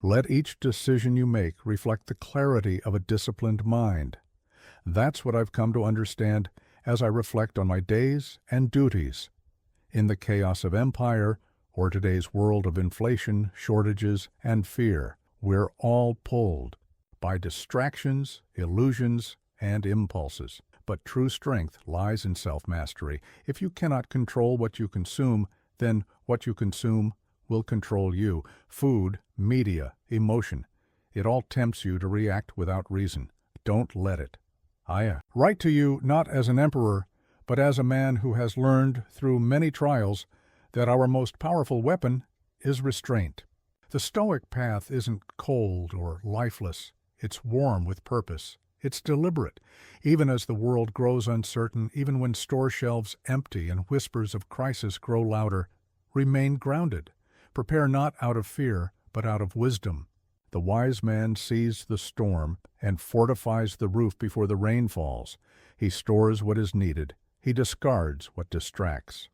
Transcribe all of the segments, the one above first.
Let each decision you make reflect the clarity of a disciplined mind. That's what I've come to understand as I reflect on my days and duties. In the chaos of empire, or today's world of inflation, shortages, and fear, we're all pulled by distractions, illusions, and impulses. But true strength lies in self-mastery. If you cannot control what you consume, then what you consume will control you. Food, media, emotion. It all tempts you to react without reason. Don't let it. I write to you not as an emperor, but as a man who has learned through many trials that our most powerful weapon is restraint. The Stoic path isn't cold or lifeless. It's warm with purpose. It's deliberate. Even as the world grows uncertain, even when store shelves empty and whispers of crisis grow louder, remain grounded. Prepare not out of fear, but out of wisdom. The wise man sees the storm and fortifies the roof before the rain falls. He stores what is needed. He discards what distracts.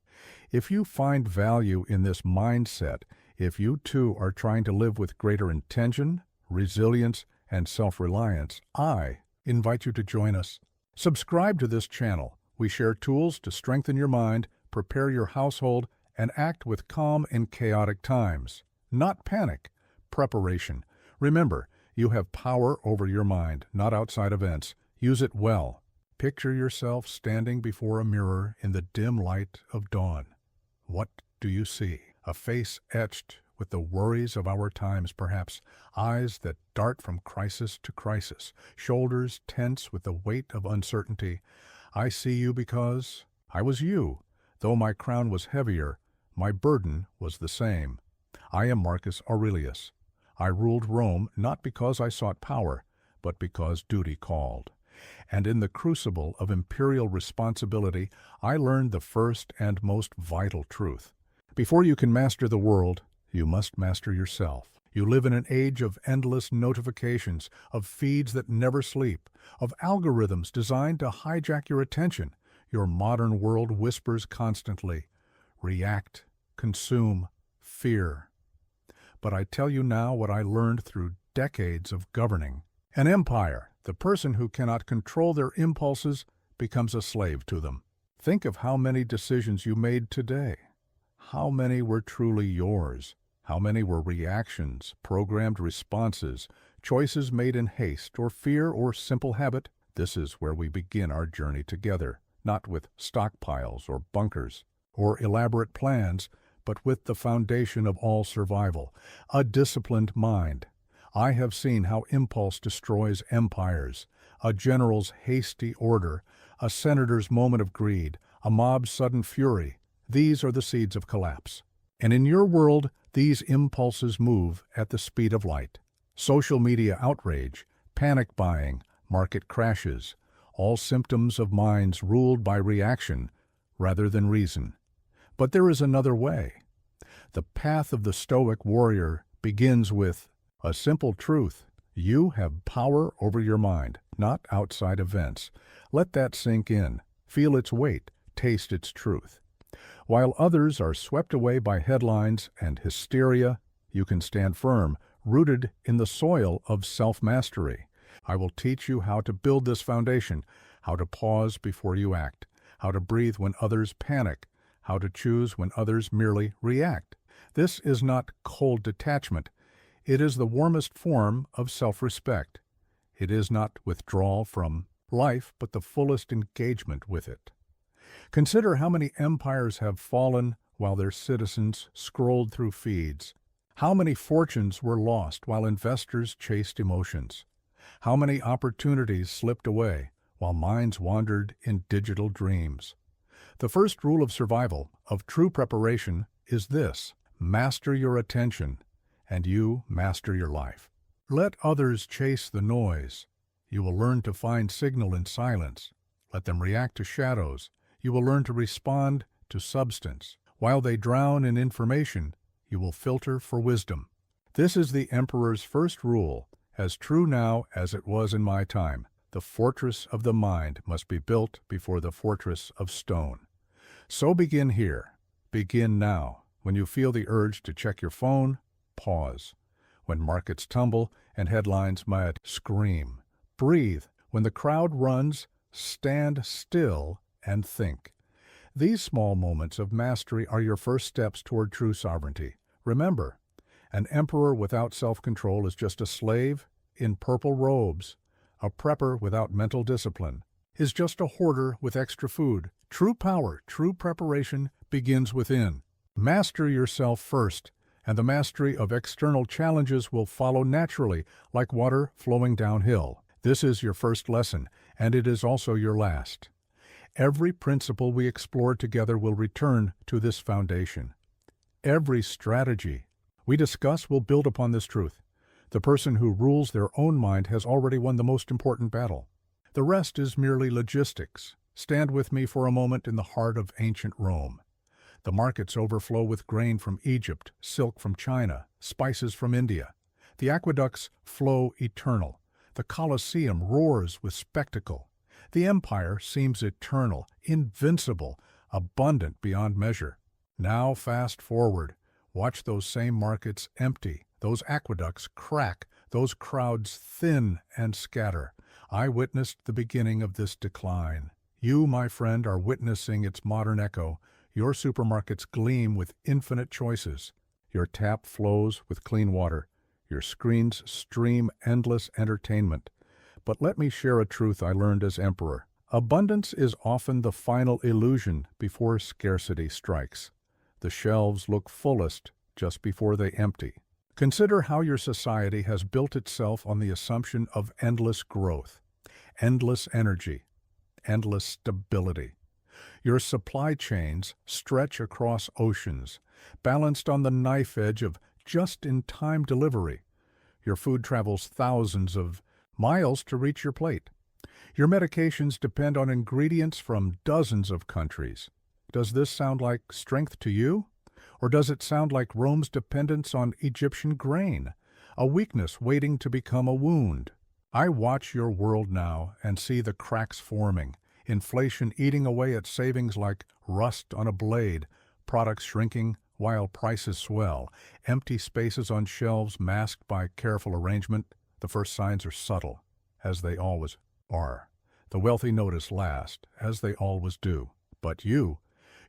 If you find value in this mindset, if you too are trying to live with greater intention, resilience, and self-reliance, I invite you to join us. Subscribe to this channel. We share tools to strengthen your mind, prepare your household, and act with calm in chaotic times. Not panic, preparation. Remember, you have power over your mind, not outside events. Use it well. Picture yourself standing before a mirror in the dim light of dawn. What do you see? A face etched with the worries of our times, perhaps, eyes that dart from crisis to crisis, shoulders tense with the weight of uncertainty. I see you because I was you. Though my crown was heavier, my burden was the same. I am Marcus Aurelius. I ruled Rome not because I sought power, but because duty called. And in the crucible of imperial responsibility, I learned the first and most vital truth. Before you can master the world, you must master yourself. You live in an age of endless notifications, of feeds that never sleep, of algorithms designed to hijack your attention. Your modern world whispers constantly, react, consume, fear. But I tell you now what I learned through decades of governing. An empire, the person who cannot control their impulses, becomes a slave to them. Think of how many decisions you made today. How many were truly yours? How many were reactions, programmed responses, choices made in haste or fear or simple habit? This is where we begin our journey together, not with stockpiles or bunkers or elaborate plans, but with the foundation of all survival, a disciplined mind. I have seen how impulse destroys empires, a general's hasty order, a senator's moment of greed, a mob's sudden fury. These are the seeds of collapse. And in your world, these impulses move at the speed of light. Social media outrage, panic buying, market crashes, all symptoms of minds ruled by reaction rather than reason. But there is another way. The path of the Stoic warrior begins with a simple truth. You have power over your mind, not outside events. Let that sink in. Feel its weight. Taste its truth. While others are swept away by headlines and hysteria, you can stand firm, rooted in the soil of self-mastery. I will teach you how to build this foundation, how to pause before you act, how to breathe when others panic, how to choose when others merely react. This is not cold detachment. It is the warmest form of self-respect. It is not withdrawal from life, but the fullest engagement with it. Consider how many empires have fallen while their citizens scrolled through feeds. How many fortunes were lost while investors chased emotions. How many opportunities slipped away while minds wandered in digital dreams. The first rule of survival, of true preparation, is this: master your attention, and you master your life. Let others chase the noise. You will learn to find signal in silence. Let them react to shadows. You will learn to respond to substance. While they drown in information, you will filter for wisdom. This is the emperor's first rule, as true now as it was in my time. The fortress of the mind must be built before the fortress of stone. So begin here. Begin now. When you feel the urge to check your phone, pause. when markets tumble and headlines might scream. Breathe. When the crowd runs, stand still and think. These small moments of mastery are your first steps toward true sovereignty. Remember, an emperor without self-control is just a slave in purple robes. A prepper without mental discipline is just a hoarder with extra food. True power, true preparation begins within. Master yourself first, and the mastery of external challenges will follow naturally, like water flowing downhill. This is your first lesson, and it is also your last. Every principle we explore together will return to this foundation. Every strategy we discuss will build upon this truth. The person who rules their own mind has already won the most important battle. The rest is merely logistics. Stand with me for a moment in the heart of ancient Rome. The markets overflow with grain from Egypt, silk from China, spices from India. The aqueducts flow eternal. The Colosseum roars with spectacle. The empire seems eternal, invincible, abundant beyond measure. Now fast forward. Watch those same markets empty, those aqueducts crack, those crowds thin and scatter. I witnessed the beginning of this decline. You, my friend, are witnessing its modern echo. Your supermarkets gleam with infinite choices. Your tap flows with clean water. Your screens stream endless entertainment. But let me share a truth I learned as emperor. Abundance is often the final illusion before scarcity strikes. The shelves look fullest just before they empty. Consider how your society has built itself on the assumption of endless growth, endless energy, endless stability. Your supply chains stretch across oceans, balanced on the knife edge of just-in-time delivery. Your food travels thousands of miles to reach your plate. Your medications depend on ingredients from dozens of countries. Does this sound like strength to you? Or does it sound like Rome's dependence on Egyptian grain, a weakness waiting to become a wound? I watch your world now and see the cracks forming, inflation eating away at savings like rust on a blade, products shrinking while prices swell, empty spaces on shelves masked by careful arrangement. The first signs are subtle, as they always are. The wealthy notice last, as they always do. But you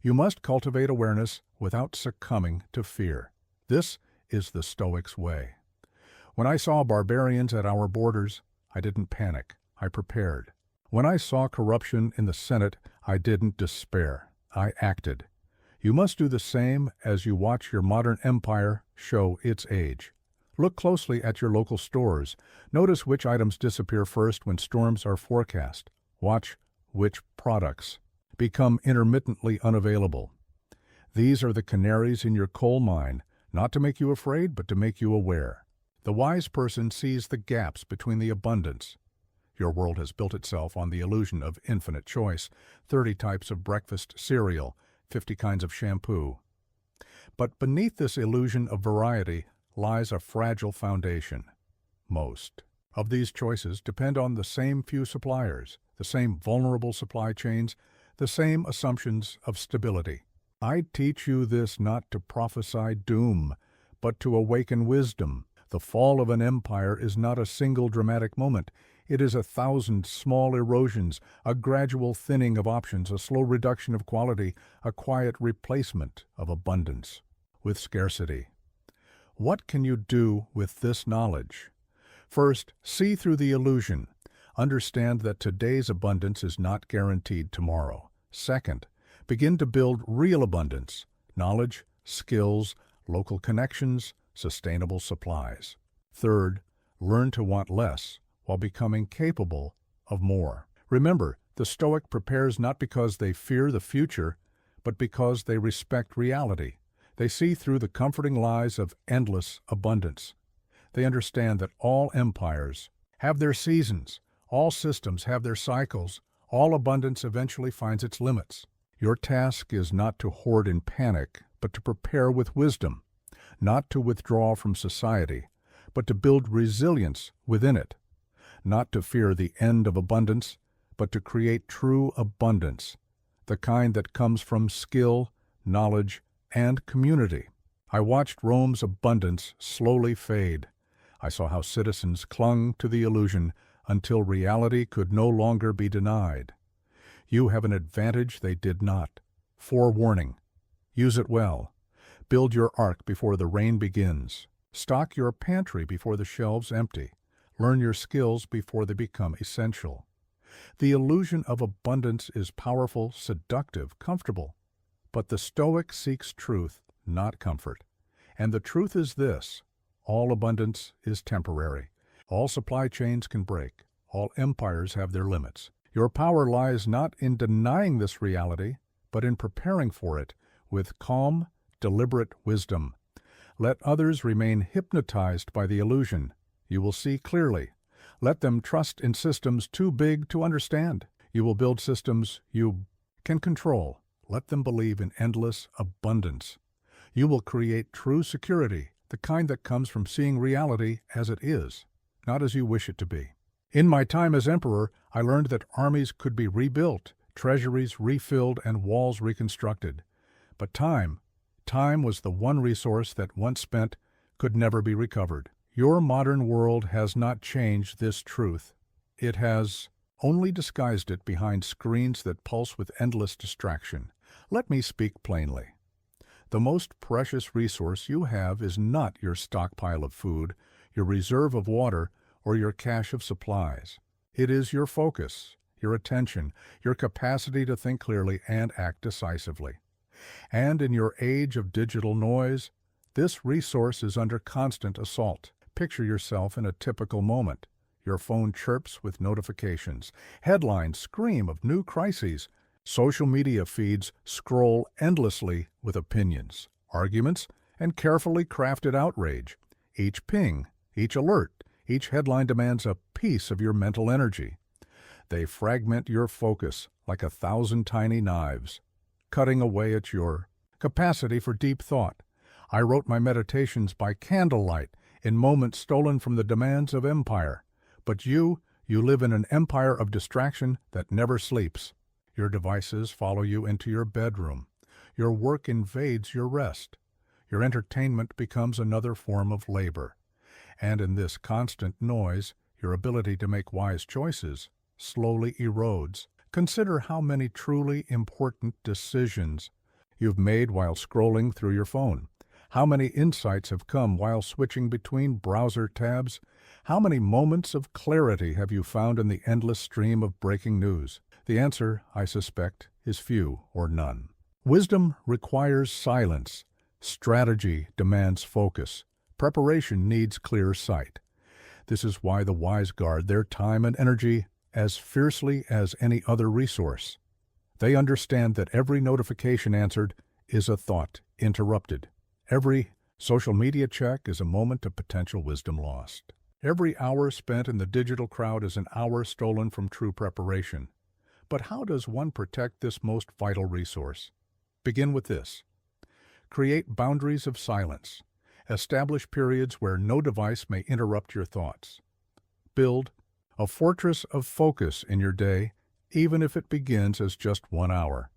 must cultivate awareness without succumbing to fear. This is the Stoic's way. When I saw barbarians at our borders, I didn't panic. I prepared. When I saw corruption in the Senate, I didn't despair. I acted. You must do the same as you watch your modern empire show its age. Look closely at your local stores. Notice which items disappear first when storms are forecast. Watch which products become intermittently unavailable. These are the canaries in your coal mine, not to make you afraid, but to make you aware. The wise person sees the gaps between the abundance. Your world has built itself on the illusion of infinite choice, 30 types of breakfast cereal, 50 kinds of shampoo. But beneath this illusion of variety lies a fragile foundation. Most of these choices depend on the same few suppliers, the same vulnerable supply chains, the same assumptions of stability. I teach you this not to prophesy doom, but to awaken wisdom. The fall of an empire is not a single dramatic moment. It is 1,000 small erosions, a gradual thinning of options, a slow reduction of quality, a quiet replacement of abundance with scarcity. What can you do with this knowledge? First, see through the illusion. Understand that today's abundance is not guaranteed tomorrow. Second, begin to build real abundance, knowledge, skills, local connections, sustainable supplies. Third, learn to want less while becoming capable of more. Remember, the Stoic prepares not because they fear the future, but because they respect reality. They see through the comforting lies of endless abundance. They understand that all empires have their seasons, all systems have their cycles, all abundance eventually finds its limits. Your task is not to hoard in panic, but to prepare with wisdom, not to withdraw from society, but to build resilience within it, not to fear the end of abundance, but to create true abundance, the kind that comes from skill, knowledge, and community. I watched Rome's abundance slowly fade. I saw how citizens clung to the illusion until reality could no longer be denied. You have an advantage they did not. Forewarning. Use it well. Build your ark before the rain begins. Stock your pantry before the shelves empty. Learn your skills before they become essential. The illusion of abundance is powerful, seductive, comfortable. But the Stoic seeks truth, not comfort. And the truth is this: all abundance is temporary. All supply chains can break. All empires have their limits. Your power lies not in denying this reality, but in preparing for it with calm, deliberate wisdom. Let others remain hypnotized by the illusion. You will see clearly. Let them trust in systems too big to understand. You will build systems you can control. Let them believe in endless abundance. You will create true security, the kind that comes from seeing reality as it is, not as you wish it to be. In my time as emperor, I learned that armies could be rebuilt, treasuries refilled, and walls reconstructed. But time was the one resource that, once spent, could never be recovered. Your modern world has not changed this truth. It has only disguised it behind screens that pulse with endless distraction. Let me speak plainly. The most precious resource you have is not your stockpile of food, your reserve of water, or your cache of supplies. It is your focus, your attention, your capacity to think clearly and act decisively. And in your age of digital noise, this resource is under constant assault. Picture yourself in a typical moment. Your phone chirps with notifications. Headlines scream of new crises. Social media feeds scroll endlessly with opinions, arguments, and carefully crafted outrage. Each ping, each alert, each headline demands a piece of your mental energy. They fragment your focus like 1,000 tiny knives, cutting away at your capacity for deep thought. I wrote my meditations by candlelight, in moments stolen from the demands of empire. But you live in an empire of distraction that never sleeps. Your devices follow you into your bedroom. Your work invades your rest. Your entertainment becomes another form of labor. And in this constant noise, your ability to make wise choices slowly erodes. Consider how many truly important decisions you've made while scrolling through your phone. How many insights have come while switching between browser tabs? How many moments of clarity have you found in the endless stream of breaking news? The answer, I suspect, is few or none. Wisdom requires silence. Strategy demands focus. Preparation needs clear sight. This is why the wise guard their time and energy as fiercely as any other resource. They understand that every notification answered is a thought interrupted. Every social media check is a moment of potential wisdom lost. Every hour spent in the digital crowd is an hour stolen from true preparation. But how does one protect this most vital resource? Begin with this. Create boundaries of silence. Establish periods where no device may interrupt your thoughts. Build a fortress of focus in your day, even if it begins as just 1 hour.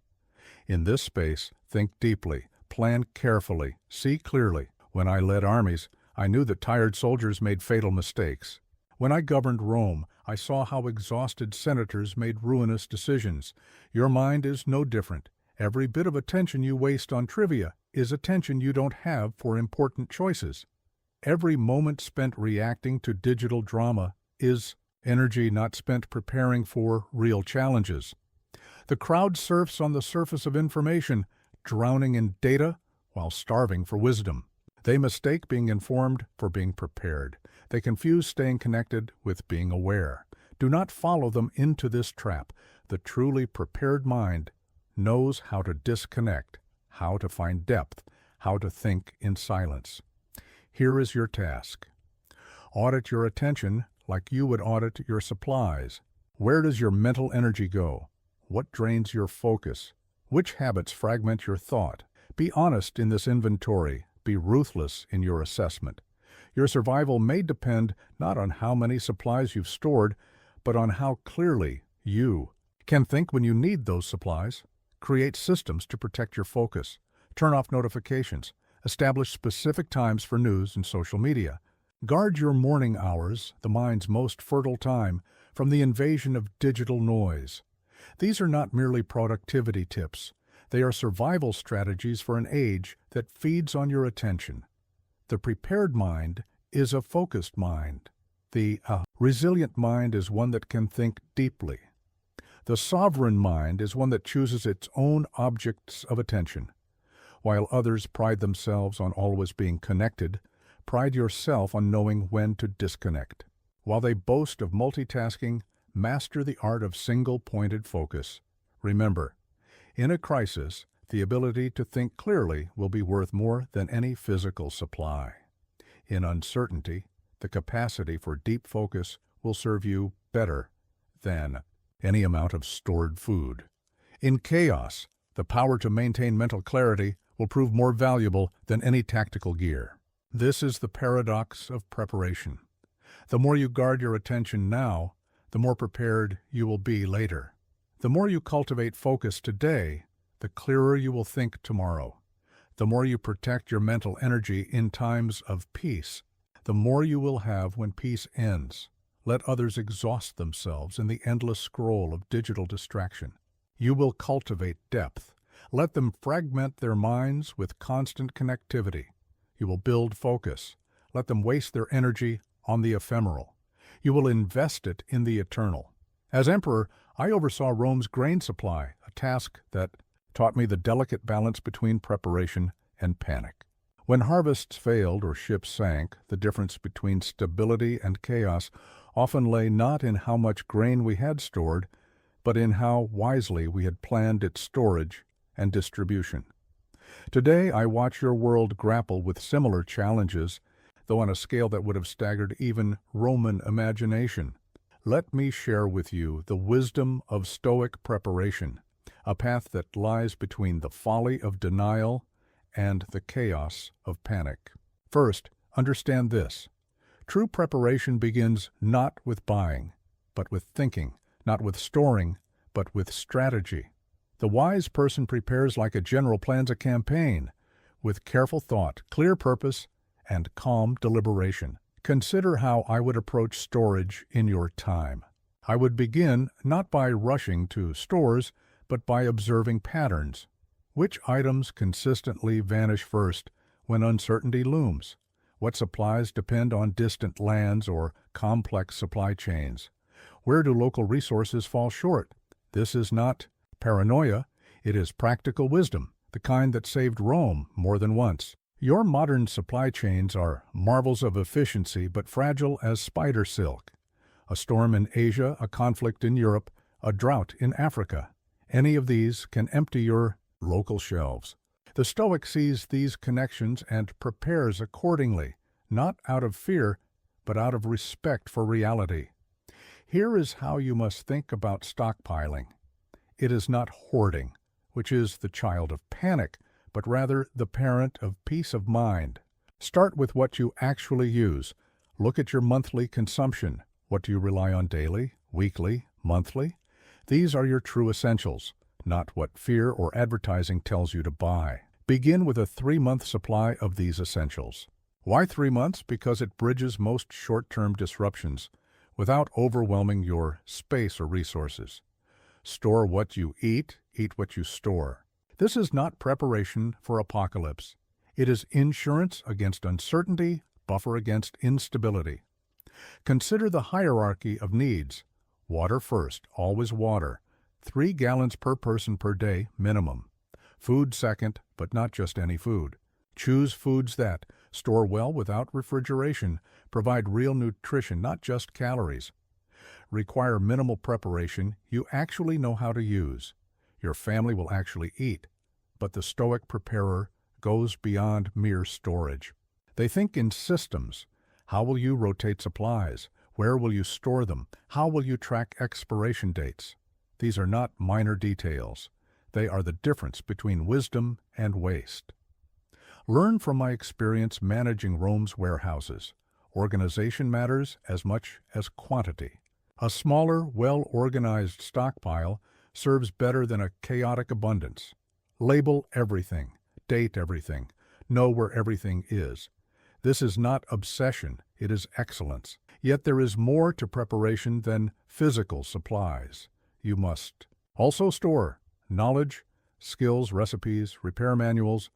In this space, think deeply, plan carefully, see clearly. When I led armies, I knew that tired soldiers made fatal mistakes. When I governed Rome, I saw how exhausted senators made ruinous decisions. Your mind is no different. Every bit of attention you waste on trivia is attention you don't have for important choices. Every moment spent reacting to digital drama is energy not spent preparing for real challenges. The crowd surfs on the surface of information, drowning in data while starving for wisdom. They mistake being informed for being prepared. They confuse staying connected with being aware. Do not follow them into this trap. The truly prepared mind knows how to disconnect, how to find depth, how to think in silence. Here is your task. Audit your attention like you would audit your supplies. Where does your mental energy go? What drains your focus? Which habits fragment your thought? Be honest in this inventory. Be ruthless in your assessment. Your survival may depend not on how many supplies you've stored, but on how clearly you can think when you need those supplies. Create systems to protect your focus. Turn off notifications. Establish specific times for news and social media. Guard your morning hours, the mind's most fertile time, from the invasion of digital noise. These are not merely productivity tips. They are survival strategies for an age that feeds on your attention. The prepared mind is a focused mind. The resilient mind is one that can think deeply. The sovereign mind is one that chooses its own objects of attention. While others pride themselves on always being connected, pride yourself on knowing when to disconnect. While they boast of multitasking, master the art of single-pointed focus. Remember, in a crisis, the ability to think clearly will be worth more than any physical supply. In uncertainty, the capacity for deep focus will serve you better than any amount of stored food. In chaos, the power to maintain mental clarity will prove more valuable than any tactical gear. This is the paradox of preparation. The more you guard your attention now, the more prepared you will be later. The more you cultivate focus today, the clearer you will think tomorrow. The more you protect your mental energy in times of peace, the more you will have when peace ends. Let others exhaust themselves in the endless scroll of digital distraction. You will cultivate depth. Let them fragment their minds with constant connectivity. You will build focus. Let them waste their energy on the ephemeral. You will invest it in the eternal. As emperor, I oversaw Rome's grain supply, a task that taught me the delicate balance between preparation and panic. When harvests failed or ships sank, the difference between stability and chaos often lay not in how much grain we had stored, but in how wisely we had planned its storage and distribution. Today, I watch your world grapple with similar challenges, though on a scale that would have staggered even Roman imagination. Let me share with you the wisdom of Stoic preparation, a path that lies between the folly of denial and the chaos of panic. First, understand this. True preparation begins not with buying, but with thinking, not with storing, but with strategy. The wise person prepares like a general plans a campaign, with careful thought, clear purpose, and calm deliberation. Consider how I would approach storage in your time. I would begin not by rushing to stores, but by observing patterns. Which items consistently vanish first when uncertainty looms? What supplies depend on distant lands or complex supply chains? Where do local resources fall short? This is not paranoia, it is practical wisdom, the kind that saved Rome more than once. Your modern supply chains are marvels of efficiency but fragile as spider silk. A storm in Asia, a conflict in Europe, a drought in Africa. Any of these can empty your local shelves. The Stoic sees these connections and prepares accordingly, not out of fear, but out of respect for reality. Here is how you must think about stockpiling. It is not hoarding, which is the child of panic, but rather the parent of peace of mind. Start with what you actually use. Look at your monthly consumption. What do you rely on daily, weekly, monthly? These are your true essentials, not what fear or advertising tells you to buy. Begin with a 3-month supply of these essentials. Why 3 months? Because it bridges most short-term disruptions without overwhelming your space or resources. Store what you eat what you store. This is not preparation for apocalypse. It is insurance against uncertainty, buffer against instability. Consider the hierarchy of needs. Water first, always water. 3 gallons per person per day, minimum. Food second, but not just any food. Choose foods that store well without refrigeration, provide real nutrition, not just calories. Require minimal preparation you actually know how to use. Your family will actually eat, but the Stoic preparer goes beyond mere storage. They think in systems. How will you rotate supplies? Where will you store them? How will you track expiration dates? These are not minor details. They are the difference between wisdom and waste. Learn from my experience managing Rome's warehouses. Organization matters as much as quantity. A smaller, well-organized stockpile serves better than a chaotic abundance. Label everything, date everything, know where everything is. This is not obsession, it is excellence. Yet there is more to preparation than physical supplies. You must also store knowledge, skills, recipes, repair manuals,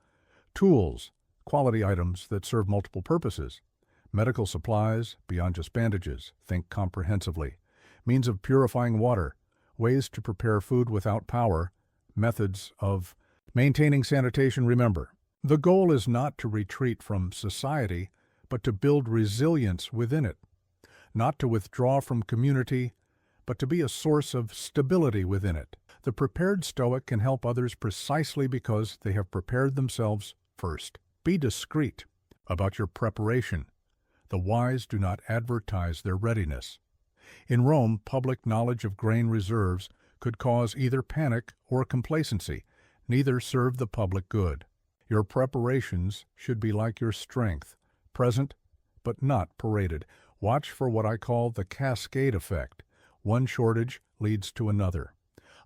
tools, quality items that serve multiple purposes, medical supplies beyond just bandages, think comprehensively, means of purifying water, ways to prepare food without power, methods of maintaining sanitation. Remember, the goal is not to retreat from society, but to build resilience within it, not to withdraw from community, but to be a source of stability within it. The prepared Stoic can help others precisely because they have prepared themselves first. Be discreet about your preparation. The wise do not advertise their readiness. In Rome, public knowledge of grain reserves could cause either panic or complacency. Neither serve the public good. Your preparations should be like your strength, present but not paraded. Watch for what I call the cascade effect. One shortage leads to another.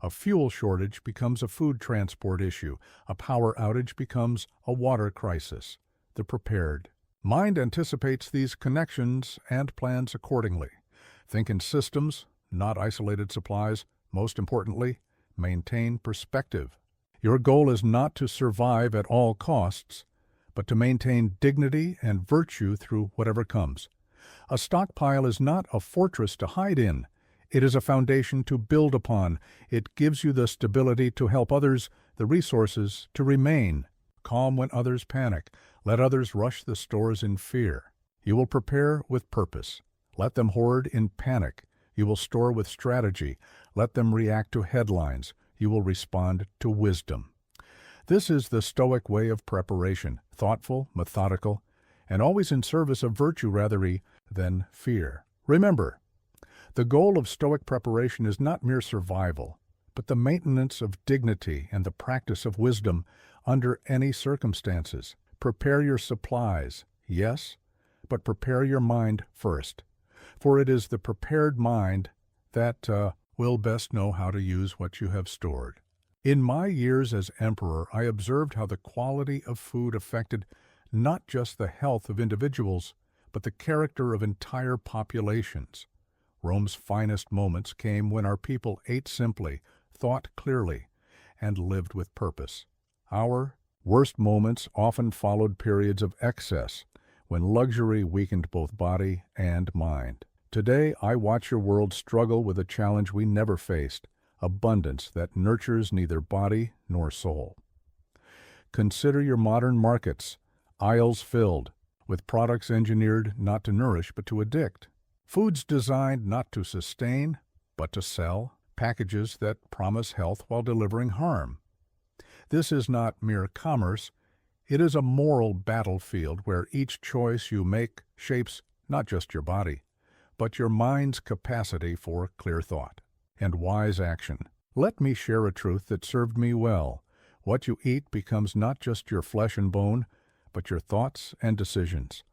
A fuel shortage becomes a food transport issue. A power outage becomes a water crisis. The prepared mind anticipates these connections and plans accordingly. Think in systems, not isolated supplies. Most importantly, maintain perspective. Your goal is not to survive at all costs, but to maintain dignity and virtue through whatever comes. A stockpile is not a fortress to hide in. It is a foundation to build upon. It gives you the stability to help others, the resources to remain calm when others panic. Let others rush the stores in fear. You will prepare with purpose. Let them hoard in panic. You will store with strategy. Let them react to headlines. You will respond to wisdom. This is the Stoic way of preparation, thoughtful, methodical, and always in service of virtue rather than fear. Remember, the goal of Stoic preparation is not mere survival, but the maintenance of dignity and the practice of wisdom under any circumstances. Prepare your supplies, yes, but prepare your mind first, for it is the prepared mind that will best know how to use what you have stored. In my years as emperor, I observed how the quality of food affected not just the health of individuals, but the character of entire populations. Rome's finest moments came when our people ate simply, thought clearly, and lived with purpose. Our worst moments often followed periods of excess, when luxury weakened both body and mind. Today, I watch your world struggle with a challenge we never faced, abundance that nurtures neither body nor soul. Consider your modern markets, aisles filled with products engineered not to nourish but to addict, foods designed not to sustain but to sell, packages that promise health while delivering harm. This is not mere commerce, it is a moral battlefield where each choice you make shapes not just your body, but your mind's capacity for clear thought and wise action. Let me share a truth that served me well. What you eat becomes not just your flesh and bone, but your thoughts and decisions.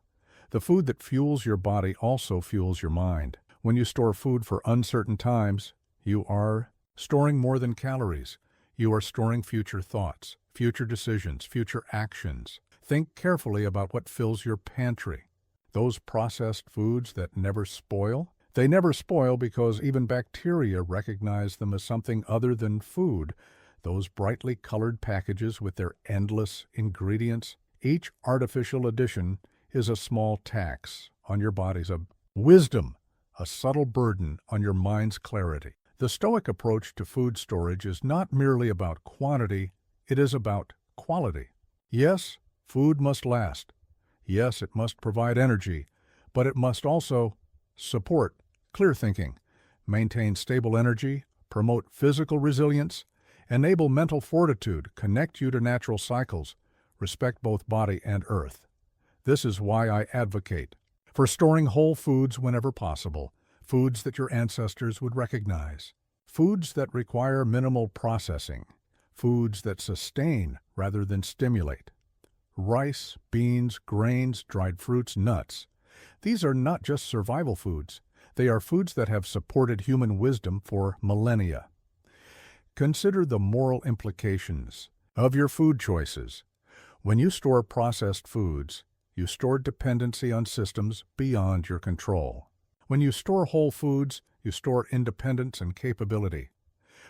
The food that fuels your body also fuels your mind. When you store food for uncertain times, you are storing more than calories. You are storing future thoughts, future decisions, future actions. Think carefully about what fills your pantry. Those processed foods that never spoil? They never spoil because even bacteria recognize them as something other than food. Those brightly colored packages with their endless ingredients, each artificial addition is a small tax on your body's wisdom, a subtle burden on your mind's clarity. The Stoic approach to food storage is not merely about quantity, it is about quality. Yes, food must last. Yes, it must provide energy, but it must also support clear thinking, maintain stable energy, promote physical resilience, enable mental fortitude, connect you to natural cycles, respect both body and earth. This is why I advocate for storing whole foods whenever possible, foods that your ancestors would recognize, foods that require minimal processing, foods that sustain rather than stimulate. Rice, beans, grains, dried fruits, nuts. These are not just survival foods. They are foods that have supported human wisdom for millennia. Consider the moral implications of your food choices. When you store processed foods, you store dependency on systems beyond your control. When you store whole foods, you store independence and capability.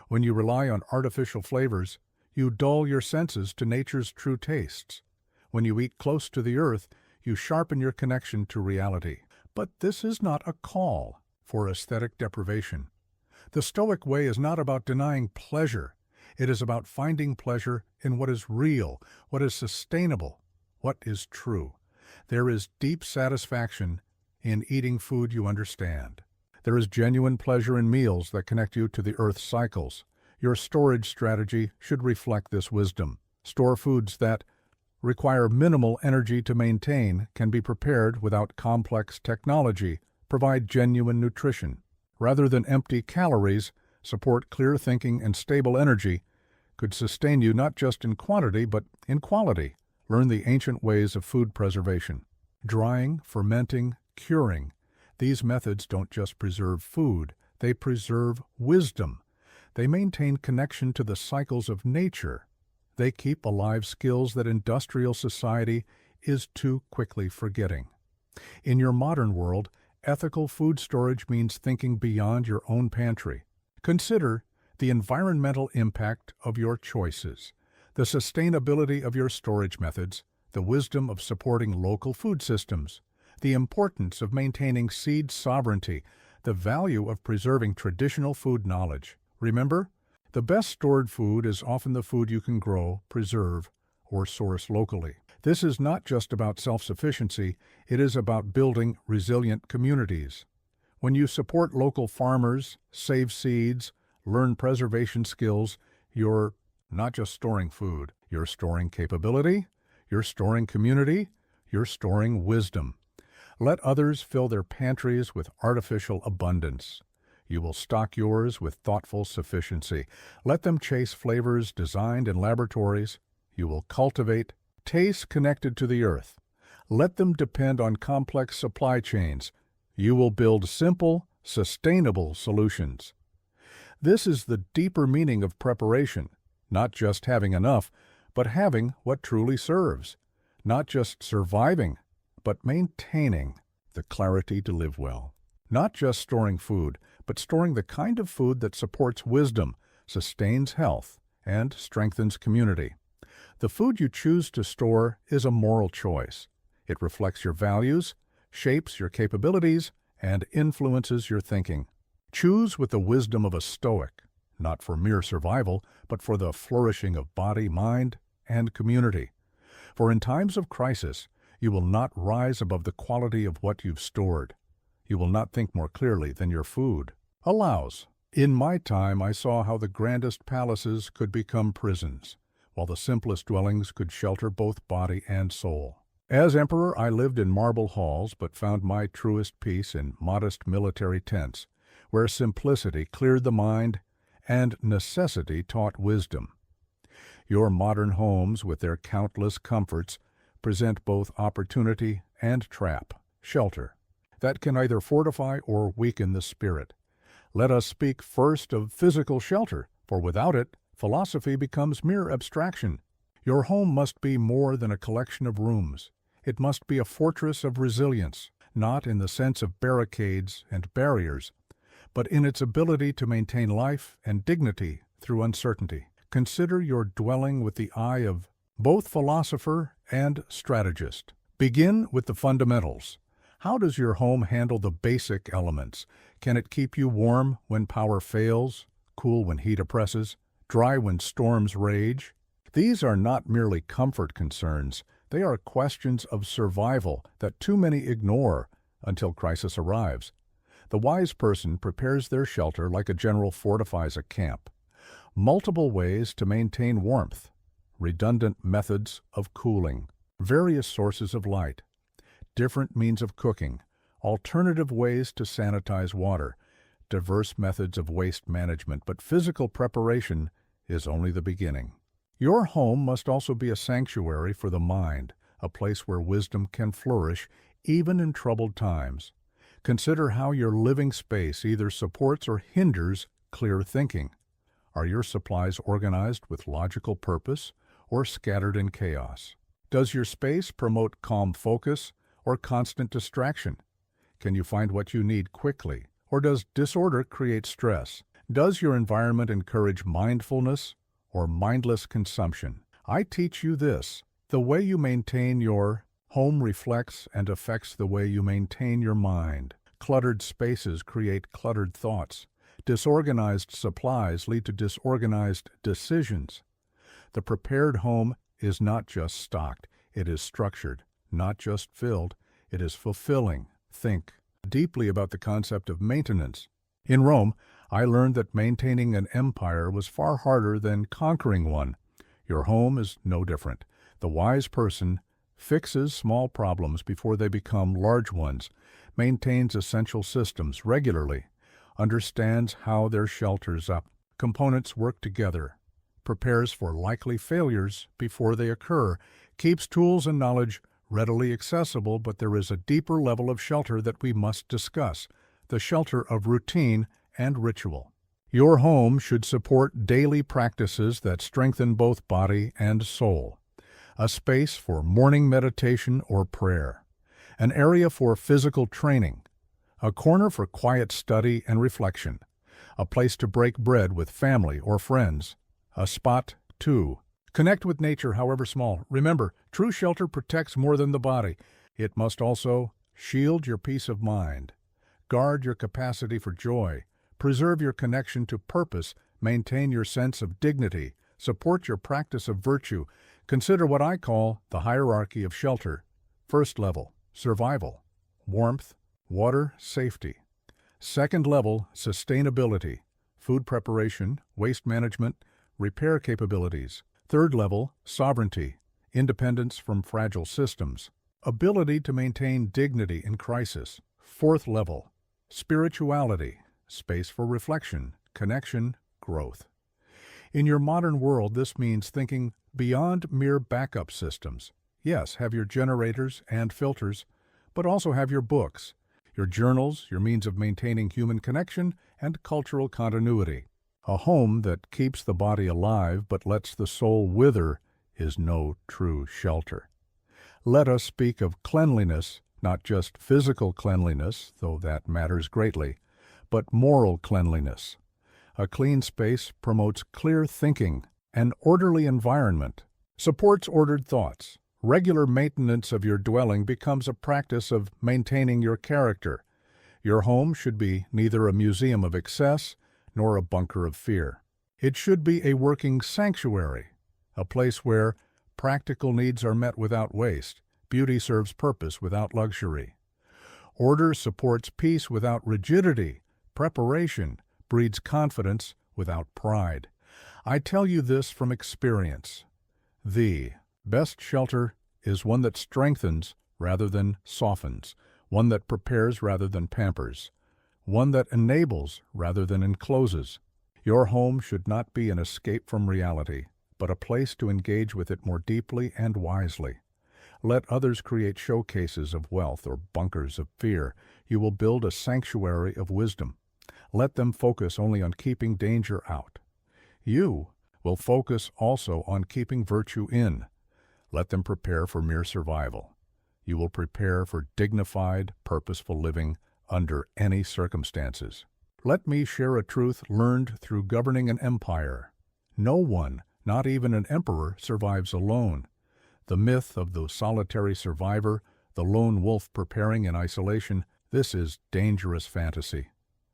When you rely on artificial flavors, you dull your senses to nature's true tastes. When you eat close to the earth, you sharpen your connection to reality. But this is not a call for aesthetic deprivation. The Stoic way is not about denying pleasure. It is about finding pleasure in what is real, what is sustainable, what is true. There is deep satisfaction in eating food you understand. There is genuine pleasure in meals that connect you to the Earth's cycles. Your storage strategy should reflect this wisdom. Store foods that require minimal energy to maintain, can be prepared without complex technology, provide genuine nutrition. Rather than empty calories, support clear thinking and stable energy, could sustain you not just in quantity but in quality. Learn the ancient ways of food preservation. Drying, fermenting, curing. These methods don't just preserve food, they preserve wisdom. They maintain connection to the cycles of nature. They keep alive skills that industrial society is too quickly forgetting. In your modern world, ethical food storage means thinking beyond your own pantry. Consider the environmental impact of your choices, the sustainability of your storage methods, the wisdom of supporting local food systems, the importance of maintaining seed sovereignty, the value of preserving traditional food knowledge. Remember, the best stored food is often the food you can grow, preserve, or source locally. This is not just about self-sufficiency, it is about building resilient communities. When you support local farmers, save seeds, learn preservation skills, you're not just storing food, you're storing capability, you're storing community, you're storing wisdom. Let others fill their pantries with artificial abundance. You will stock yours with thoughtful sufficiency. Let them chase flavors designed in laboratories. You will cultivate tastes connected to the earth. Let them depend on complex supply chains. You will build simple, sustainable solutions. This is the deeper meaning of preparation, not just having enough, but having what truly serves. Not just surviving, but maintaining the clarity to live well. Not just storing food, but storing the kind of food that supports wisdom, sustains health, and strengthens community. The food you choose to store is a moral choice. It reflects your values, shapes your capabilities, and influences your thinking. Choose with the wisdom of a Stoic, not for mere survival, but for the flourishing of body, mind, and community. For in times of crisis, you will not rise above the quality of what you've stored. You will not think more clearly than your food allows. In my time, I saw how the grandest palaces could become prisons, while the simplest dwellings could shelter both body and soul. As emperor, I lived in marble halls, but found my truest peace in modest military tents, where simplicity cleared the mind and necessity taught wisdom. Your modern homes, with their countless comforts, present both opportunity and trap, shelter, that can either fortify or weaken the spirit. Let us speak first of physical shelter, for without it, philosophy becomes mere abstraction. Your home must be more than a collection of rooms. It must be a fortress of resilience, not in the sense of barricades and barriers, but in its ability to maintain life and dignity through uncertainty. Consider your dwelling with the eye of both philosopher and strategist. Begin with the fundamentals. How does your home handle the basic elements? Can it keep you warm when power fails, cool when heat oppresses, dry when storms rage? These are not merely comfort concerns. They are questions of survival that too many ignore until crisis arrives. The wise person prepares their shelter like a general fortifies a camp. Multiple ways to maintain warmth, redundant methods of cooling, various sources of light, different means of cooking, alternative ways to sanitize water, diverse methods of waste management, but physical preparation is only the beginning. Your home must also be a sanctuary for the mind, a place where wisdom can flourish even in troubled times. Consider how your living space either supports or hinders clear thinking. Are your supplies organized with logical purpose or scattered in chaos? Does your space promote calm focus or constant distraction? Can you find what you need quickly, or does disorder create stress? Does your environment encourage mindfulness or mindless consumption? I teach you this. The way you maintain your home reflects and affects the way you maintain your mind. Cluttered spaces create cluttered thoughts. Disorganized supplies lead to disorganized decisions. The prepared home is not just stocked, it is structured. Not just filled, it is fulfilling. Think deeply about the concept of maintenance. In Rome, I learned that maintaining an empire was far harder than conquering one. Your home is no different. The wise person fixes small problems before they become large ones, maintains essential systems regularly, understands how their shelters up, components work together, prepares for likely failures before they occur, keeps tools and knowledge readily accessible, but there is a deeper level of shelter that we must discuss, the shelter of routine and ritual. Your home should support daily practices that strengthen both body and soul. A space for morning meditation or prayer, an area for physical training, a corner for quiet study and reflection, a place to break bread with family or friends, a spot to connect with nature, however small. Remember, true shelter protects more than the body. It must also shield your peace of mind, guard your capacity for joy, preserve your connection to purpose, maintain your sense of dignity, support your practice of virtue. Consider what I call the hierarchy of shelter. First level, survival, warmth, water, safety. Second level, sustainability, food preparation, waste management, repair capabilities. Third level, sovereignty, independence from fragile systems, ability to maintain dignity in crisis. Fourth level, spirituality, space for reflection, connection, growth. In your modern world, this means thinking beyond mere backup systems. Yes, have your generators and filters, but also have your books, your journals, your means of maintaining human connection and cultural continuity. A home that keeps the body alive but lets the soul wither is no true shelter. Let us speak of cleanliness, not just physical cleanliness, though that matters greatly, but moral cleanliness. A clean space promotes clear thinking. An orderly environment supports ordered thoughts. Regular maintenance of your dwelling becomes a practice of maintaining your character. Your home should be neither a museum of excess nor a bunker of fear. It should be a working sanctuary, a place where practical needs are met without waste, beauty serves purpose without luxury. Order supports peace without rigidity, preparation breeds confidence without pride. I tell you this from experience. The best shelter is one that strengthens rather than softens, one that prepares rather than pampers, one that enables rather than encloses. Your home should not be an escape from reality, but a place to engage with it more deeply and wisely. Let others create showcases of wealth or bunkers of fear. You will build a sanctuary of wisdom. Let them focus only on keeping danger out. You will focus also on keeping virtue in. Let them prepare for mere survival. You will prepare for dignified, purposeful living under any circumstances. Let me share a truth learned through governing an empire. No one, not even an emperor, survives alone. The myth of the solitary survivor, the lone wolf preparing in isolation, this is dangerous fantasy.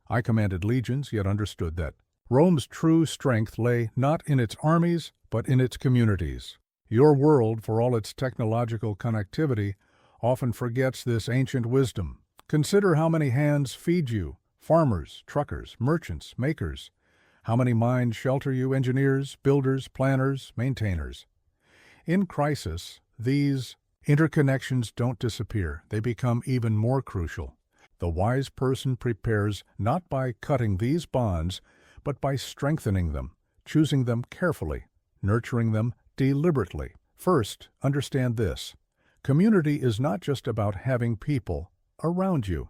I commanded legions, yet understood that Rome's true strength lay not in its armies, but in its communities. Your world, for all its technological connectivity, often forgets this ancient wisdom. Consider how many hands feed you, farmers, truckers, merchants, makers. How many minds shelter you, engineers, builders, planners, maintainers. In crisis, these interconnections don't disappear. They become even more crucial. The wise person prepares not by cutting these bonds, but by strengthening them, choosing them carefully, nurturing them deliberately. First, understand this. Community is not just about having people around you.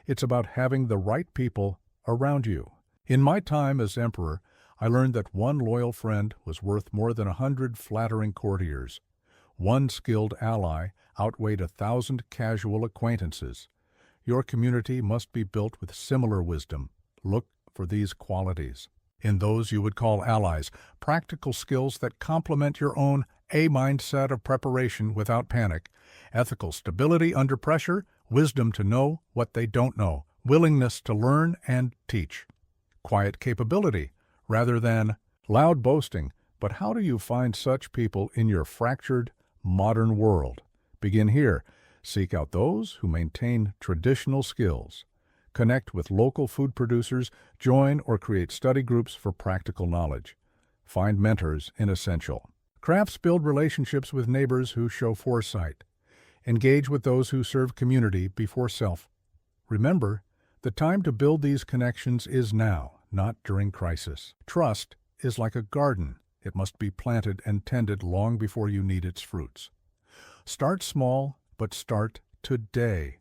It's about having the right people around you. In my time as emperor, I learned that one loyal friend was worth more than 100 flattering courtiers. One skilled ally outweighed 1,000 casual acquaintances. Your community must be built with similar wisdom. Look for these qualities in those you would call allies, practical skills that complement your own A mindset of preparation without panic, ethical stability under pressure, wisdom to know what they don't know, willingness to learn and teach, quiet capability rather than loud boasting. But how do you find such people in your fractured, modern world? Begin here. Seek out those who maintain traditional skills. Connect with local food producers, join or create study groups for practical knowledge. Find mentors in essential. Crafts build relationships with neighbors who show foresight. Engage with those who serve community before self. Remember, the time to build these connections is now, not during crisis. Trust is like a garden. It must be planted and tended long before you need its fruits. Start small, but start today.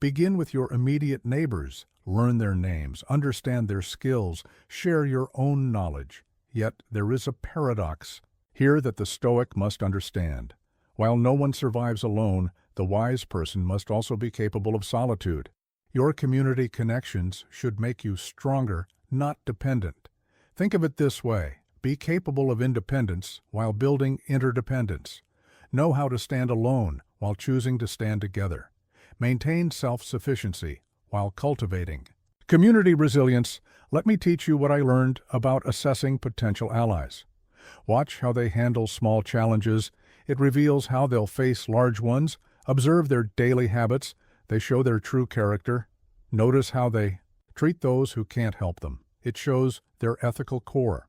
Begin with your immediate neighbors. Learn their names, understand their skills, share your own knowledge. Yet there is a paradox here that the Stoic must understand. While no one survives alone, the wise person must also be capable of solitude. Your community connections should make you stronger, not dependent. Think of it this way. Be capable of independence while building interdependence. Know how to stand alone while choosing to stand together. Maintain self-sufficiency while cultivating community resilience. Let me teach you what I learned about assessing potential allies. Watch how they handle small challenges. It reveals how they'll face large ones. Observe their daily habits. They show their true character. Notice how they treat those who can't help them. It shows their ethical core.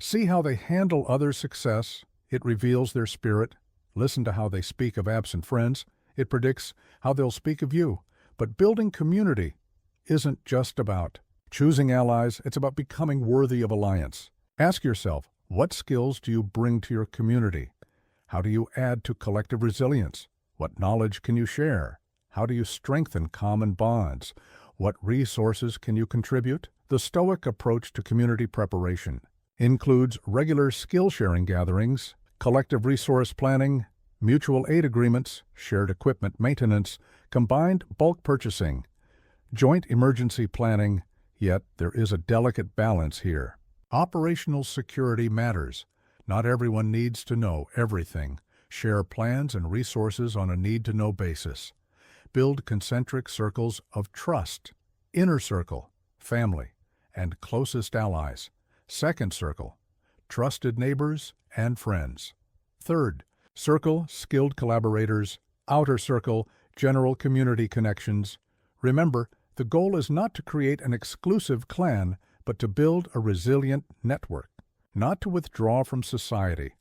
See how they handle others' success. It reveals their spirit. Listen to how they speak of absent friends. It predicts how they'll speak of you. But building community isn't just about choosing allies, it's about becoming worthy of alliance. Ask yourself, what skills do you bring to your community? How do you add to collective resilience? What knowledge can you share? How do you strengthen common bonds? What resources can you contribute? The Stoic approach to community preparation includes regular skill-sharing gatherings, collective resource planning, mutual aid agreements, shared equipment maintenance, combined bulk purchasing, joint emergency planning, yet there is a delicate balance here. Operational security matters. Not everyone needs to know everything. Share plans and resources on a need-to-know basis. Build concentric circles of trust. Inner circle, family, and closest allies. Second circle, trusted neighbors and friends. Third circle, skilled collaborators. Outer circle, general community connections. Remember, the goal is not to create an exclusive clan, but to build a resilient network. Not to withdraw from society,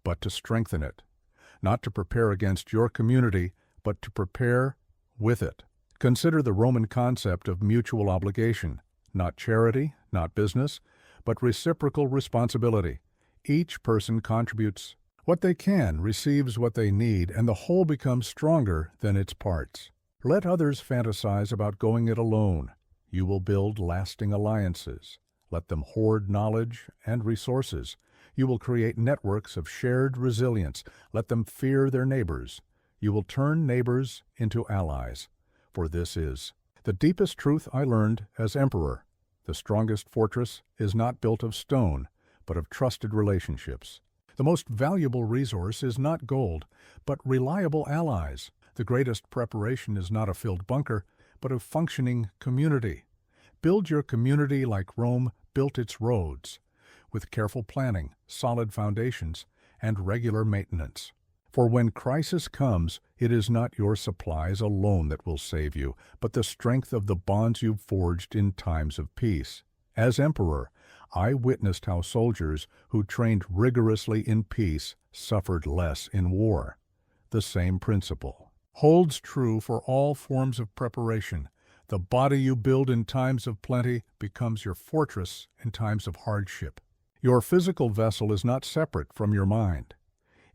but to strengthen it. Not to prepare against your community, but to prepare with it. Consider the Roman concept of mutual obligation. Not charity, not business, but reciprocal responsibility. Each person contributes what they can, receives what they need, and the whole becomes stronger than its parts. Let others fantasize about going it alone. You will build lasting alliances. Let them hoard knowledge and resources. You will create networks of shared resilience. Let them fear their neighbors. You will turn neighbors into allies. For this is the deepest truth I learned as emperor. The strongest fortress is not built of stone, but of trusted relationships. The most valuable resource is not gold, but reliable allies. The greatest preparation is not a filled bunker, but a functioning community. Build your community like Rome built its roads, with careful planning, solid foundations, and regular maintenance. For when crisis comes, it is not your supplies alone that will save you, but the strength of the bonds you've forged in times of peace. As emperor, I witnessed how soldiers who trained rigorously in peace suffered less in war. The same principle holds true for all forms of preparation. The body you build in times of plenty becomes your fortress in times of hardship. Your physical vessel is not separate from your mind.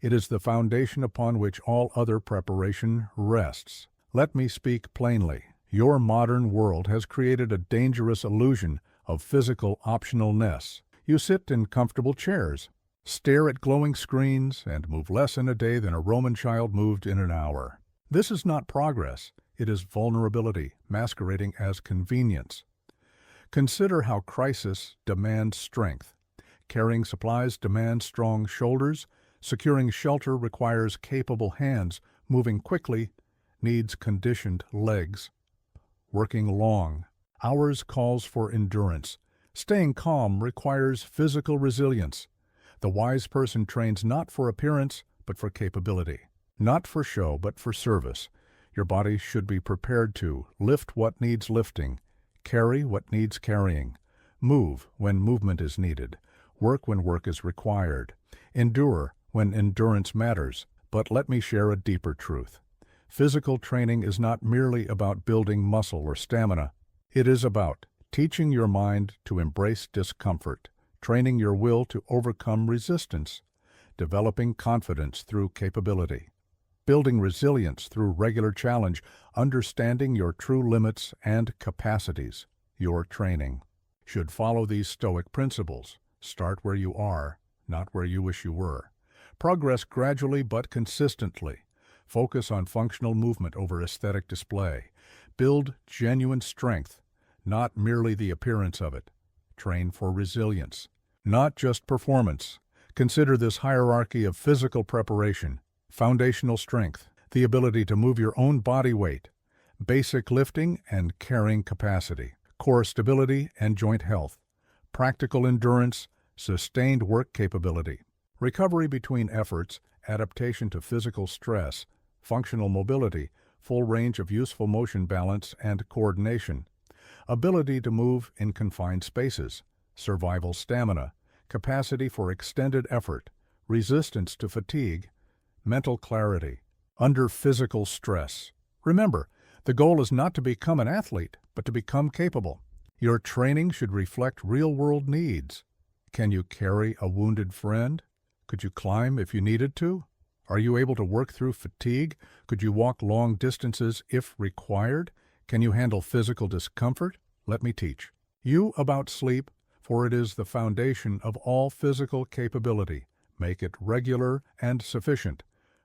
It is the foundation upon which all other preparation rests. Let me speak plainly. Your modern world has created a dangerous illusion of physical optionalness. You sit in comfortable chairs, stare at glowing screens, and move less in a day than a Roman child moved in an hour. This is not progress. It is vulnerability masquerading as convenience. Consider how crisis demands strength. Carrying supplies demands strong shoulders. Securing shelter requires capable hands. Moving quickly needs conditioned legs. Working long hours calls for endurance. Staying calm requires physical resilience. The wise person trains not for appearance, but for capability. Not for show, but for service. Your body should be prepared to lift what needs lifting, carry what needs carrying, move when movement is needed, work when work is required, endure when endurance matters. But let me share a deeper truth. Physical training is not merely about building muscle or stamina. It is about teaching your mind to embrace discomfort, training your will to overcome resistance, developing confidence through capability, building resilience through regular challenge, understanding your true limits and capacities. Your training should follow these Stoic principles. Start where you are, not where you wish you were. Progress gradually but consistently. Focus on functional movement over aesthetic display. Build genuine strength, not merely the appearance of it. Train for resilience, not just performance. Consider this hierarchy of physical preparation. Foundational strength, the ability to move your own body weight. Basic lifting and carrying capacity. Core stability and joint health. Practical endurance, sustained work capability. Recovery between efforts, adaptation to physical stress, functional mobility, full range of useful motion balance and coordination. Ability to move in confined spaces, survival stamina, capacity for extended effort, resistance to fatigue, mental clarity, under physical stress. Remember, the goal is not to become an athlete, but to become capable. Your training should reflect real-world needs. Can you carry a wounded friend? Could you climb if you needed to? Are you able to work through fatigue? Could you walk long distances if required? Can you handle physical discomfort? Let me teach you about sleep, for it is the foundation of all physical capability. Make it regular and sufficient.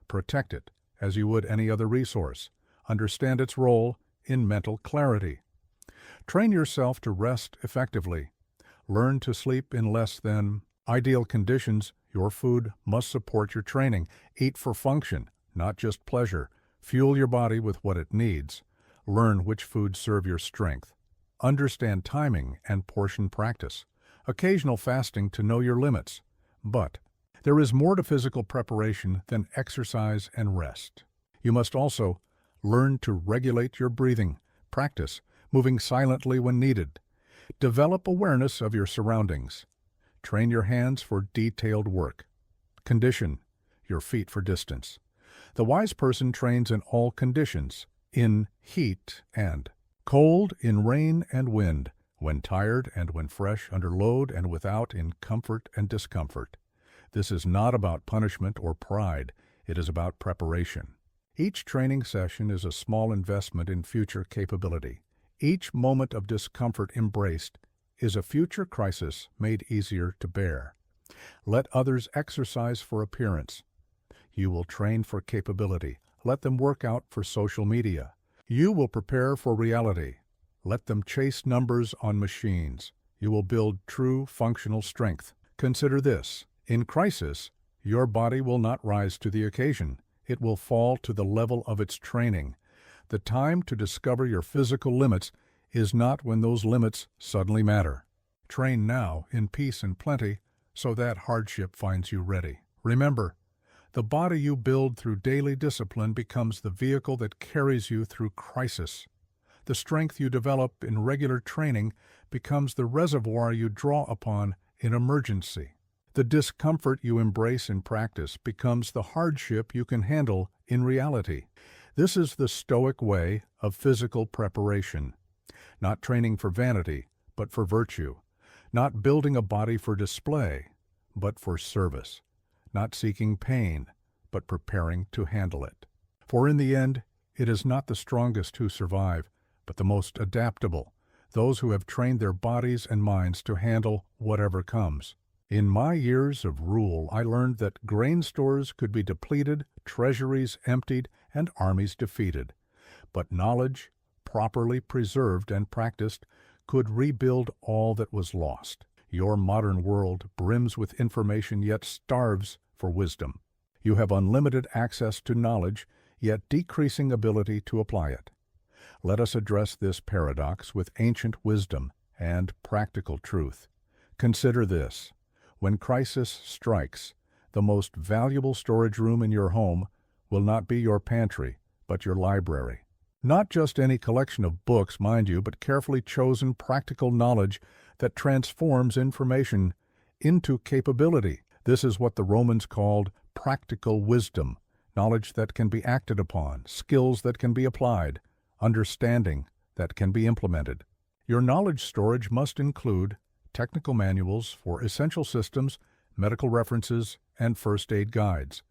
Protect it as you would any other resource. Understand its role in mental clarity. Train yourself to rest effectively. Learn to sleep in less than ideal conditions. Your food must support your training. Eat for function, not just pleasure. Fuel your body with what it needs. Learn which foods serve your strength. Understand timing and portion practice. Occasional fasting to know your limits. But there is more to physical preparation than exercise and rest. You must also learn to regulate your breathing. Practice moving silently when needed. Develop awareness of your surroundings. Train your hands for detailed work. Condition your feet for distance. The wise person trains in all conditions, in heat and cold, in rain and wind, when tired and when fresh, under load and without, in comfort and discomfort. This is not about punishment or pride. It is about preparation. Each training session is a small investment in future capability. Each moment of discomfort embraced is a future crisis made easier to bear. Let others exercise for appearance. You will train for capability. Let them work out for social media. You will prepare for reality. Let them chase numbers on machines. You will build true functional strength. Consider this. In crisis, your body will not rise to the occasion. It will fall to the level of its training. The time to discover your physical limits is not when those limits suddenly matter. Train now in peace and plenty so that hardship finds you ready. Remember, the body you build through daily discipline becomes the vehicle that carries you through crisis. The strength you develop in regular training becomes the reservoir you draw upon in emergency. The discomfort you embrace in practice becomes the hardship you can handle in reality. This is the Stoic way of physical preparation. Not training for vanity, but for virtue. Not building a body for display, but for service. Not seeking pain, but preparing to handle it. For in the end, it is not the strongest who survive, but the most adaptable, those who have trained their bodies and minds to handle whatever comes. In my years of rule, I learned that grain stores could be depleted, treasuries emptied, and armies defeated. But knowledge, properly preserved and practiced, could rebuild all that was lost. Your modern world brims with information yet starves for wisdom. You have unlimited access to knowledge, yet decreasing ability to apply it. Let us address this paradox with ancient wisdom and practical truth. Consider this. When crisis strikes, the most valuable storage room in your home will not be your pantry, but your library. Not just any collection of books, mind you, but carefully chosen practical knowledge that transforms information into capability. This is what the Romans called practical wisdom, knowledge that can be acted upon, skills that can be applied, understanding that can be implemented. Your knowledge storage must include technical manuals for essential systems, medical references, and first aid guides,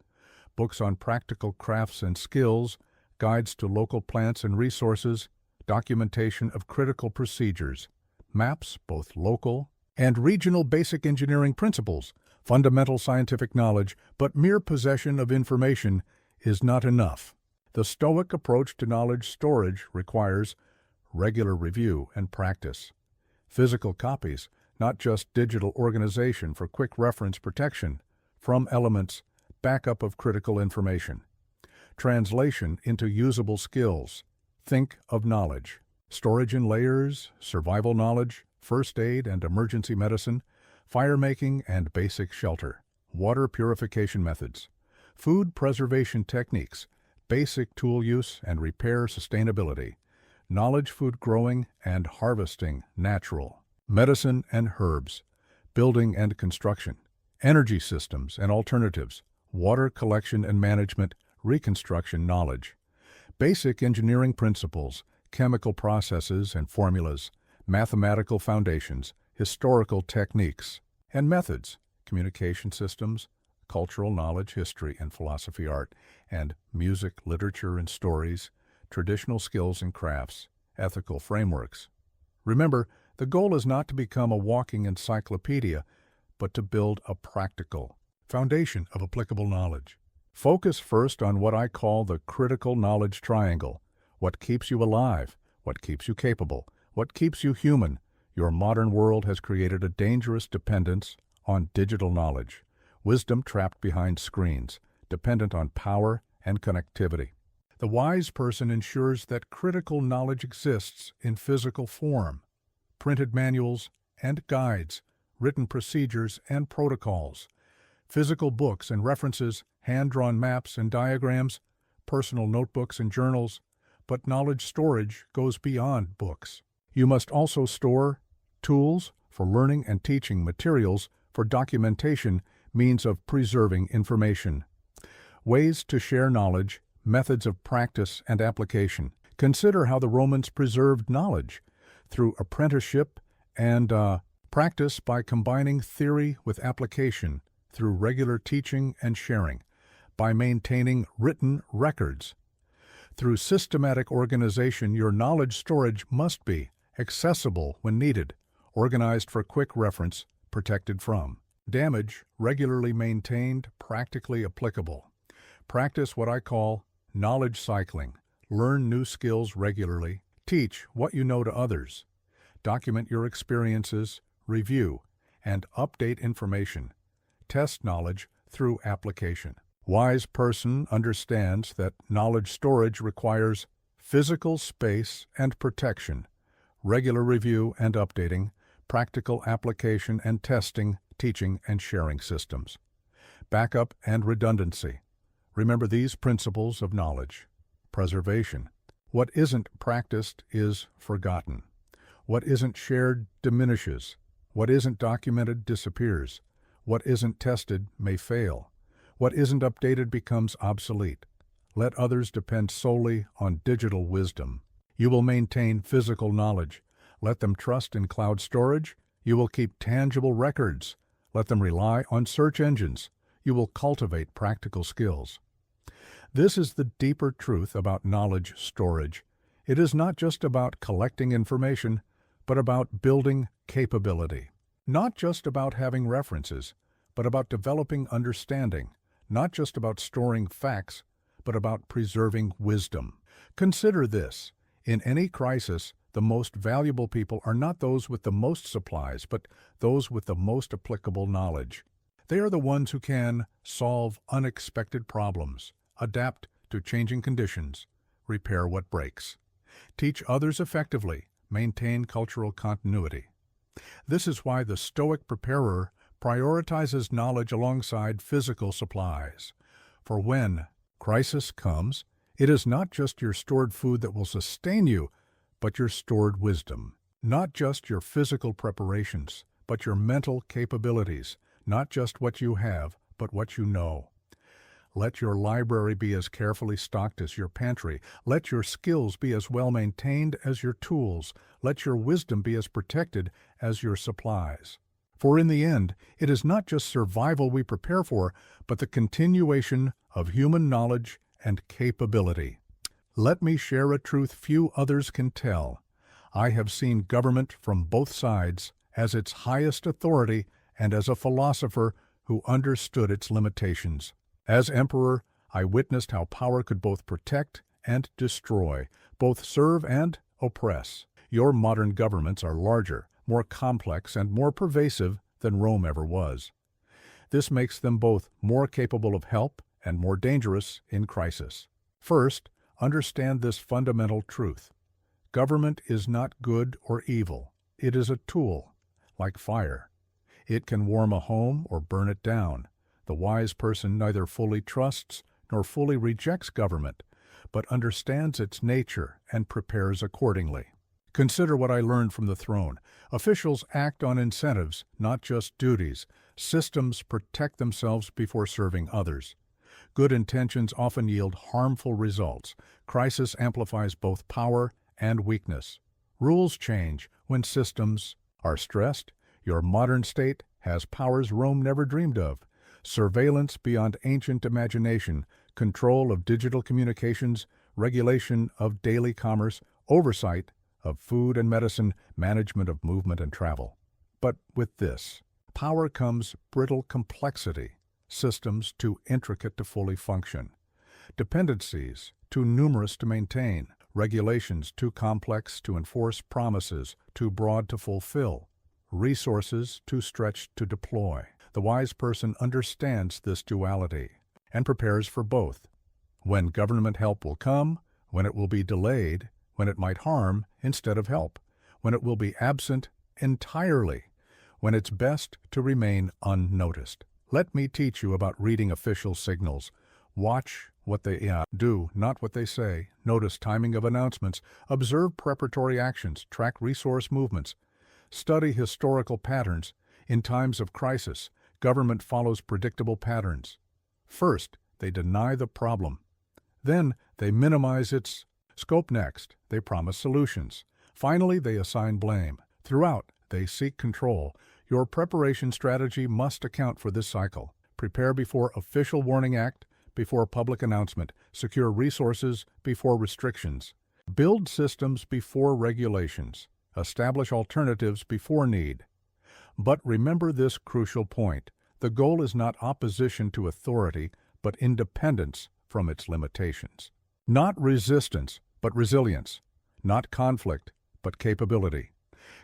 books on practical crafts and skills, guides to local plants and resources, documentation of critical procedures, maps, both local and regional basic engineering principles, fundamental scientific knowledge, but mere possession of information is not enough. The Stoic approach to knowledge storage requires regular review and practice, physical copies, not just digital organization for quick reference protection, from elements, backup of critical information, translation into usable skills, think of knowledge, storage in layers, survival knowledge, first aid and emergency medicine, fire making and basic shelter, water purification methods, food preservation techniques, basic tool use and repair sustainability, knowledge food growing and harvesting natural, medicine and herbs, building and construction, energy systems and alternatives, water collection and management, reconstruction knowledge, basic engineering principles, chemical processes and formulas, mathematical foundations, historical techniques and methods, communication systems, cultural knowledge, history and philosophy, art, and music, literature and stories, traditional skills and crafts, ethical frameworks. Remember, the goal is not to become a walking encyclopedia, but to build a practical foundation of applicable knowledge. Focus first on what I call the critical knowledge triangle. What keeps you alive? What keeps you capable? What keeps you human? Your modern world has created a dangerous dependence on digital knowledge, wisdom trapped behind screens, dependent on power and connectivity. The wise person ensures that critical knowledge exists in physical form, printed manuals and guides, written procedures and protocols, physical books and references, hand-drawn maps and diagrams, personal notebooks and journals, but knowledge storage goes beyond books. You must also store tools for learning and teaching, materials for documentation, means of preserving information, ways to share knowledge, methods of practice and application. Consider how the Romans preserved knowledge through apprenticeship and practice by combining theory with application, through regular teaching and sharing, by maintaining written records. Through systematic organization, your knowledge storage must be accessible when needed, organized for quick reference, protected from damage, regularly maintained, practically applicable. Practice what I call knowledge cycling. Learn new skills regularly. Teach what you know to others. Document your experiences, review, and update information. Test knowledge through application. Wise person understands that knowledge storage requires physical space and protection, regular review and updating, practical application and testing, teaching and sharing systems, backup and redundancy. Remember these principles of knowledge. Preservation. What isn't practiced is forgotten. What isn't shared diminishes. What isn't documented disappears. What isn't tested may fail. What isn't updated becomes obsolete. Let others depend solely on digital wisdom. You will maintain physical knowledge. Let them trust in cloud storage. You will keep tangible records. Let them rely on search engines. You will cultivate practical skills. This is the deeper truth about knowledge storage. It is not just about collecting information, but about building capability. Not just about having references, but about developing understanding, not just about storing facts, but about preserving wisdom. Consider this. In any crisis, the most valuable people are not those with the most supplies, but those with the most applicable knowledge. They are the ones who can solve unexpected problems, adapt to changing conditions, repair what breaks, teach others effectively, maintain cultural continuity. This is why the Stoic preparer prioritizes knowledge alongside physical supplies. For when crisis comes, it is not just your stored food that will sustain you, but your stored wisdom. Not just your physical preparations, but your mental capabilities. Not just what you have, but what you know. Let your library be as carefully stocked as your pantry. Let your skills be as well maintained as your tools. Let your wisdom be as protected as your supplies. For in the end, it is not just survival we prepare for, but the continuation of human knowledge and capability. Let me share a truth few others can tell. I have seen government from both sides as its highest authority and as a philosopher who understood its limitations. As emperor, I witnessed how power could both protect and destroy, both serve and oppress. Your modern governments are larger, more complex, and more pervasive than Rome ever was. This makes them both more capable of help and more dangerous in crisis. First, understand this fundamental truth. Government is not good or evil. It is a tool, like fire. It can warm a home or burn it down. The wise person neither fully trusts nor fully rejects government, but understands its nature and prepares accordingly. Consider what I learned from the throne. Officials act on incentives, not just duties. Systems protect themselves before serving others. Good intentions often yield harmful results. Crisis amplifies both power and weakness. Rules change when systems are stressed. Your modern state has powers Rome never dreamed of. Surveillance beyond ancient imagination, control of digital communications, regulation of daily commerce, oversight of food and medicine, management of movement and travel. But with this, power comes brittle complexity, systems too intricate to fully function, dependencies too numerous to maintain, regulations too complex to enforce, promises too broad to fulfill, resources too stretched to deploy. The wise person understands this duality and prepares for both. When government help will come, when it will be delayed, when it might harm instead of help, when it will be absent entirely, when it's best to remain unnoticed. Let me teach you about reading official signals. Watch what they do, not what they say. Notice timing of announcements. Observe preparatory actions. Track resource movements. Study historical patterns. In times of crisis, government follows predictable patterns. First, they deny the problem. Then, they minimize its scope. Next, they promise solutions. Finally, they assign blame. Throughout, they seek control. Your preparation strategy must account for this cycle. Prepare before official warning act, before public announcement. Secure resources before restrictions. Build systems before regulations. Establish alternatives before need. But remember this crucial point. The goal is not opposition to authority, but independence from its limitations. Not resistance, but resilience. Not conflict, but capability.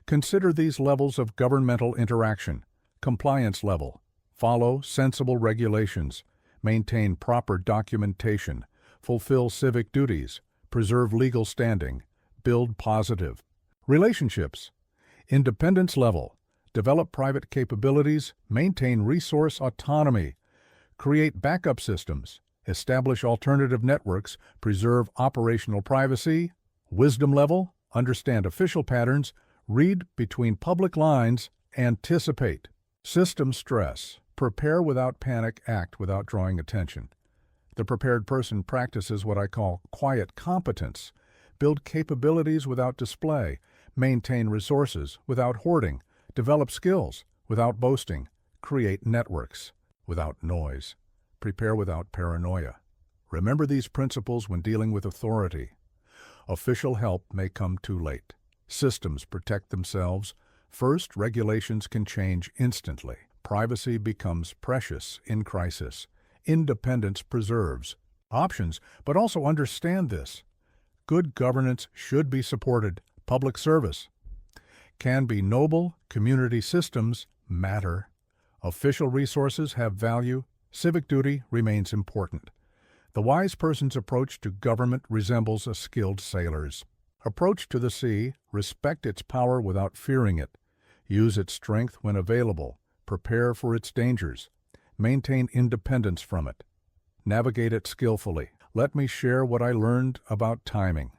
Consider these levels of governmental interaction. Compliance level. Follow sensible regulations. Maintain proper documentation. Fulfill civic duties. Preserve legal standing. Build positive. Relationships. Independence level. Develop private capabilities. Maintain resource autonomy. Create backup systems. Establish alternative networks. Preserve operational privacy. Wisdom level. Understand official patterns. Read between public lines. Anticipate. System stress. Prepare without panic. Act without drawing attention. The prepared person practices what I call quiet competence. Build capabilities without display. Maintain resources without hoarding. Develop skills without boasting. Create networks without noise. Prepare without paranoia. Remember these principles when dealing with authority. Official help may come too late. Systems protect themselves. First, regulations can change instantly. Privacy becomes precious in crisis. Independence preserves options, but also understand this. Good governance should be supported. Public service can be noble. Community systems matter. Official resources have value. Civic duty remains important. The wise person's approach to government resembles a skilled sailor's. Approach to the sea, respect its power without fearing it. Use its strength when available. Prepare for its dangers. Maintain independence from it. Navigate it skillfully. Let me share what I learned about timing.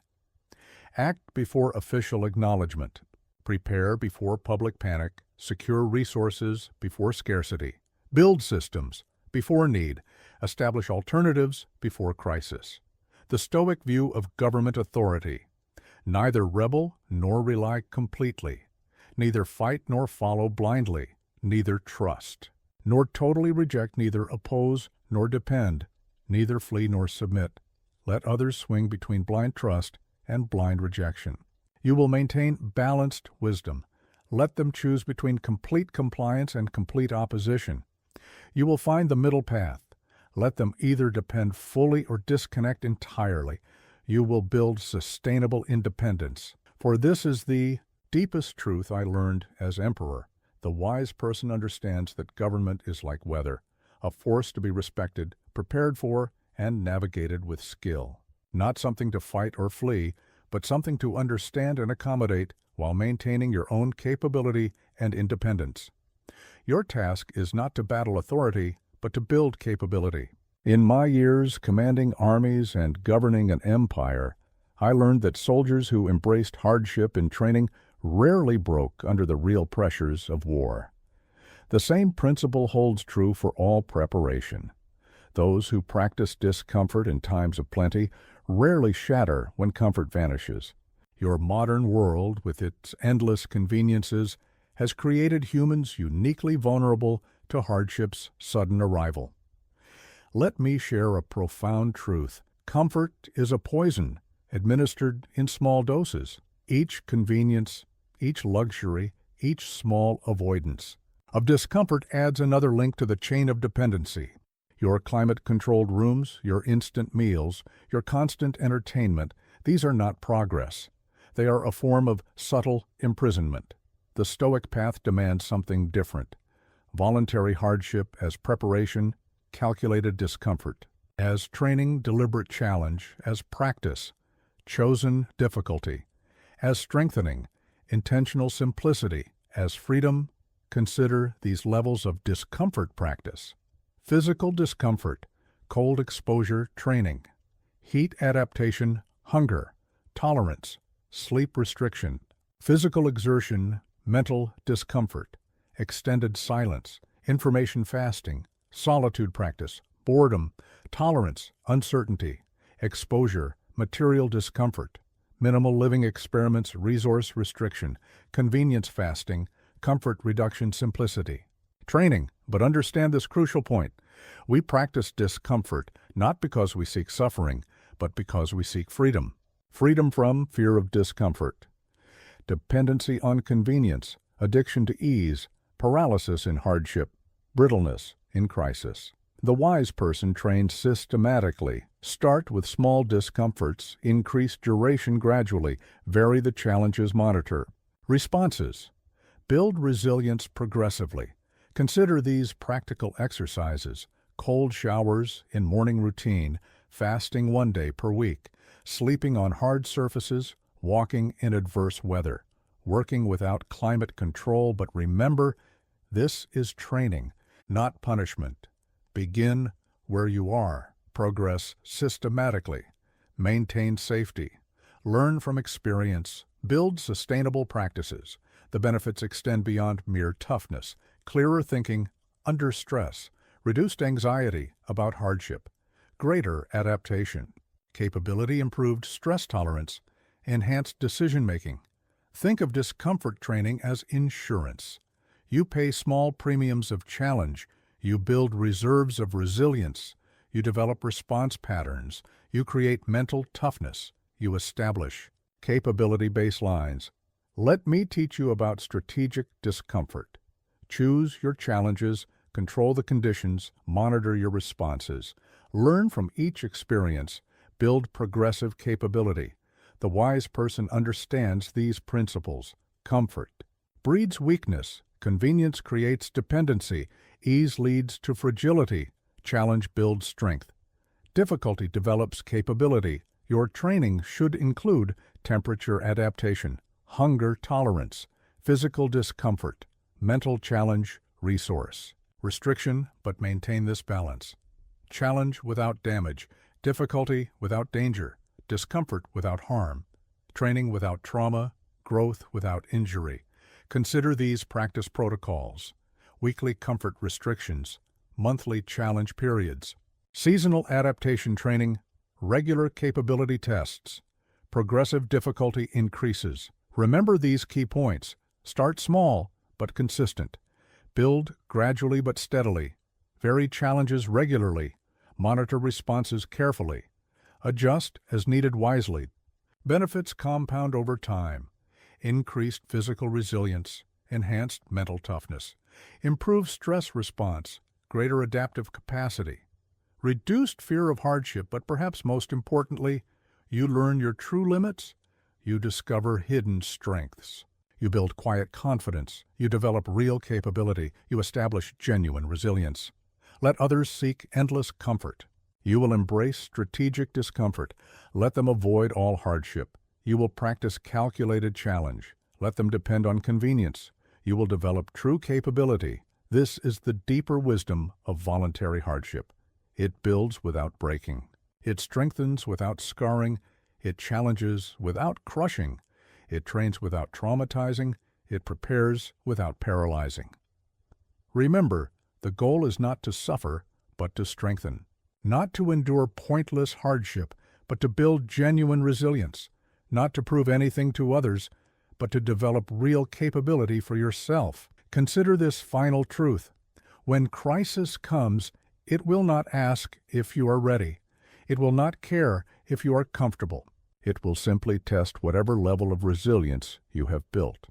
Act before official acknowledgement. Prepare before public panic. Secure resources before scarcity. Build systems before need. Establish alternatives before crisis. The Stoic view of government authority. Neither rebel nor rely completely. Neither fight nor follow blindly. Neither trust. Nor totally reject. Neither oppose nor depend. Neither flee nor submit. Let others swing between blind trust and blind rejection. You will maintain balanced wisdom. Let them choose between complete compliance and complete opposition. You will find the middle path. Let them either depend fully or disconnect entirely. You will build sustainable independence. For this is the deepest truth I learned as emperor. The wise person understands that government is like weather, a force to be respected, prepared for, and navigated with skill. Not something to fight or flee, but something to understand and accommodate while maintaining your own capability and independence. Your task is not to battle authority, but to build capability. In my years commanding armies and governing an empire, I learned that soldiers who embraced hardship in training rarely broke under the real pressures of war. The same principle holds true for all preparation. Those who practice discomfort in times of plenty rarely shatter when comfort vanishes. Your modern world, with its endless conveniences, has created humans uniquely vulnerable to hardship's sudden arrival. Let me share a profound truth. Comfort is a poison, administered in small doses. Each convenience, each luxury, each small avoidance of discomfort adds another link to the chain of dependency. Your climate-controlled rooms, your instant meals, your constant entertainment, these are not progress. They are a form of subtle imprisonment. The Stoic path demands something different. Voluntary hardship as preparation, calculated discomfort. As training, deliberate challenge. As practice, chosen difficulty. As strengthening, intentional simplicity. As freedom, consider these levels of discomfort practice. Physical discomfort, cold exposure training. Heat adaptation, hunger, tolerance, sleep restriction. Physical exertion, mental discomfort. Extended silence, information fasting, solitude practice, boredom, tolerance, uncertainty. Exposure, material discomfort. Minimal living experiments, resource restriction. Convenience fasting, comfort reduction, simplicity. Training, but understand this crucial point. We practice discomfort not because we seek suffering, but because we seek freedom. Freedom from fear of discomfort. Dependency on convenience, addiction to ease, paralysis in hardship, brittleness in crisis. The wise person trains systematically. Start with small discomforts, increase duration gradually, vary the challenges, monitor. Responses. Build resilience progressively. Consider these practical exercises: cold showers in morning routine, fasting 1 day per week, sleeping on hard surfaces, walking in adverse weather, working without climate control. But remember, this is training, not punishment. Begin where you are. Progress systematically. Maintain safety. Learn from experience. Build sustainable practices. The benefits extend beyond mere toughness. Clearer thinking under stress. Reduced anxiety about hardship. Greater adaptation. Capability improved stress tolerance. Enhanced decision-making. Think of discomfort training as insurance. You pay small premiums of challenge. You build reserves of resilience. You develop response patterns. You create mental toughness. You establish capability baselines. Let me teach you about strategic discomfort. Choose your challenges, control the conditions, monitor your responses. Learn from each experience, build progressive capability. The wise person understands these principles. Comfort breeds weakness, convenience creates dependency, ease leads to fragility, challenge builds strength. Difficulty develops capability. Your training should include temperature adaptation, hunger tolerance, physical discomfort, mental challenge, resource. Restriction, but maintain this balance. Challenge without damage, difficulty without danger, discomfort without harm, training without trauma, growth without injury. Consider these practice protocols: weekly comfort restrictions, monthly challenge periods, seasonal adaptation training, regular capability tests, progressive difficulty increases. Remember these key points. Start small but consistent. Build gradually but steadily. Vary challenges regularly. Monitor responses carefully. Adjust as needed wisely. Benefits compound over time. Increased physical resilience, enhanced mental toughness, improved stress response, greater adaptive capacity, reduced fear of hardship, but perhaps most importantly, you learn your true limits, you discover hidden strengths. You build quiet confidence, you develop real capability, you establish genuine resilience. Let others seek endless comfort. You will embrace strategic discomfort. Let them avoid all hardship. You will practice calculated challenge. Let them depend on convenience. You will develop true capability. This is the deeper wisdom of voluntary hardship. It builds without breaking. It strengthens without scarring. It challenges without crushing. It trains without traumatizing. It prepares without paralyzing. Remember, the goal is not to suffer, but to strengthen. Not to endure pointless hardship, but to build genuine resilience. Not to prove anything to others, but to develop real capability for yourself. Consider this final truth. When crisis comes, it will not ask if you are ready. It will not care if you are comfortable. It will simply test whatever level of resilience you have built.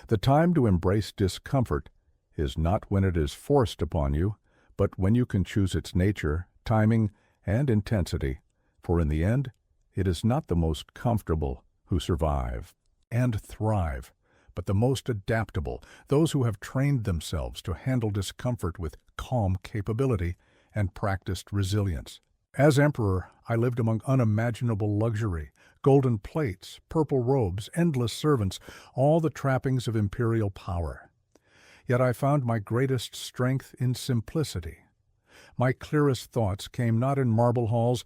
The time to embrace discomfort is not when it is forced upon you, but when you can choose its nature, timing, and intensity. For in the end, it is not the most comfortable who survive and thrive, but the most adaptable, those who have trained themselves to handle discomfort with calm capability and practiced resilience. As emperor, I lived among unimaginable luxury, golden plates, purple robes, endless servants, all the trappings of imperial power. Yet I found my greatest strength in simplicity. My clearest thoughts came not in marble halls,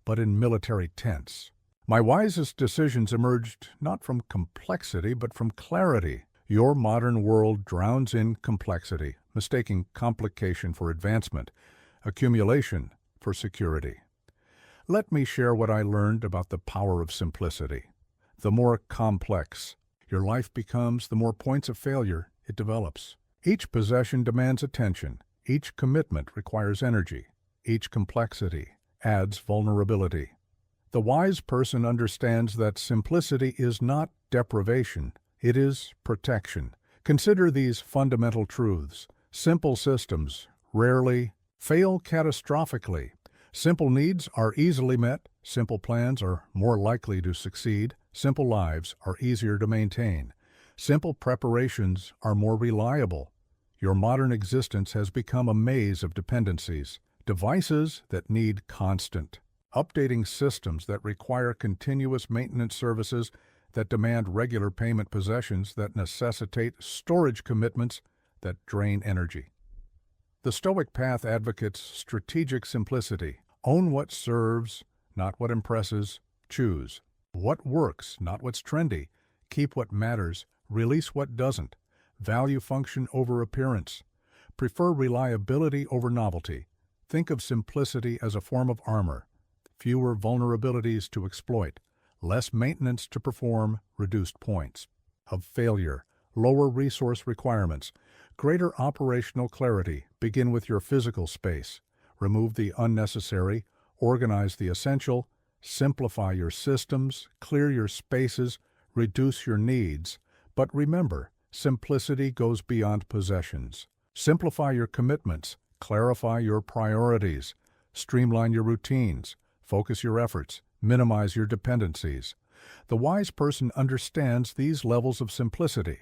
but in military tents. My wisest decisions emerged not from complexity, but from clarity. Your modern world drowns in complexity, mistaking complication for advancement, accumulation for security. Let me share what I learned about the power of simplicity. The more complex your life becomes, the more points of failure it develops. Each possession demands attention. Each commitment requires energy. Each complexity adds vulnerability. The wise person understands that simplicity is not deprivation, it is protection. Consider these fundamental truths. Simple systems rarely fail catastrophically. Simple needs are easily met. Simple plans are more likely to succeed. Simple lives are easier to maintain. Simple preparations are more reliable. Your modern existence has become a maze of dependencies, devices that need constant, updating systems that require continuous maintenance services, that demand regular payment possessions, that necessitate storage commitments that drain energy. The Stoic path advocates strategic simplicity. Own what serves, not what impresses. Choose what works, not what's trendy. Keep what matters, release what doesn't. Value function over appearance. Prefer reliability over novelty. Think of simplicity as a form of armor. Fewer vulnerabilities to exploit. Less maintenance to perform, reduced points. Of failure. Lower resource requirements. Greater operational clarity. Begin with your physical space. Remove the unnecessary. Organize the essential. Simplify your systems. Clear your spaces. Reduce your needs. But remember, simplicity goes beyond possessions. Simplify your commitments, clarify your priorities, streamline your routines, focus your efforts, minimize your dependencies. The wise person understands these levels of simplicity.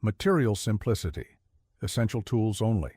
Material simplicity, essential tools only.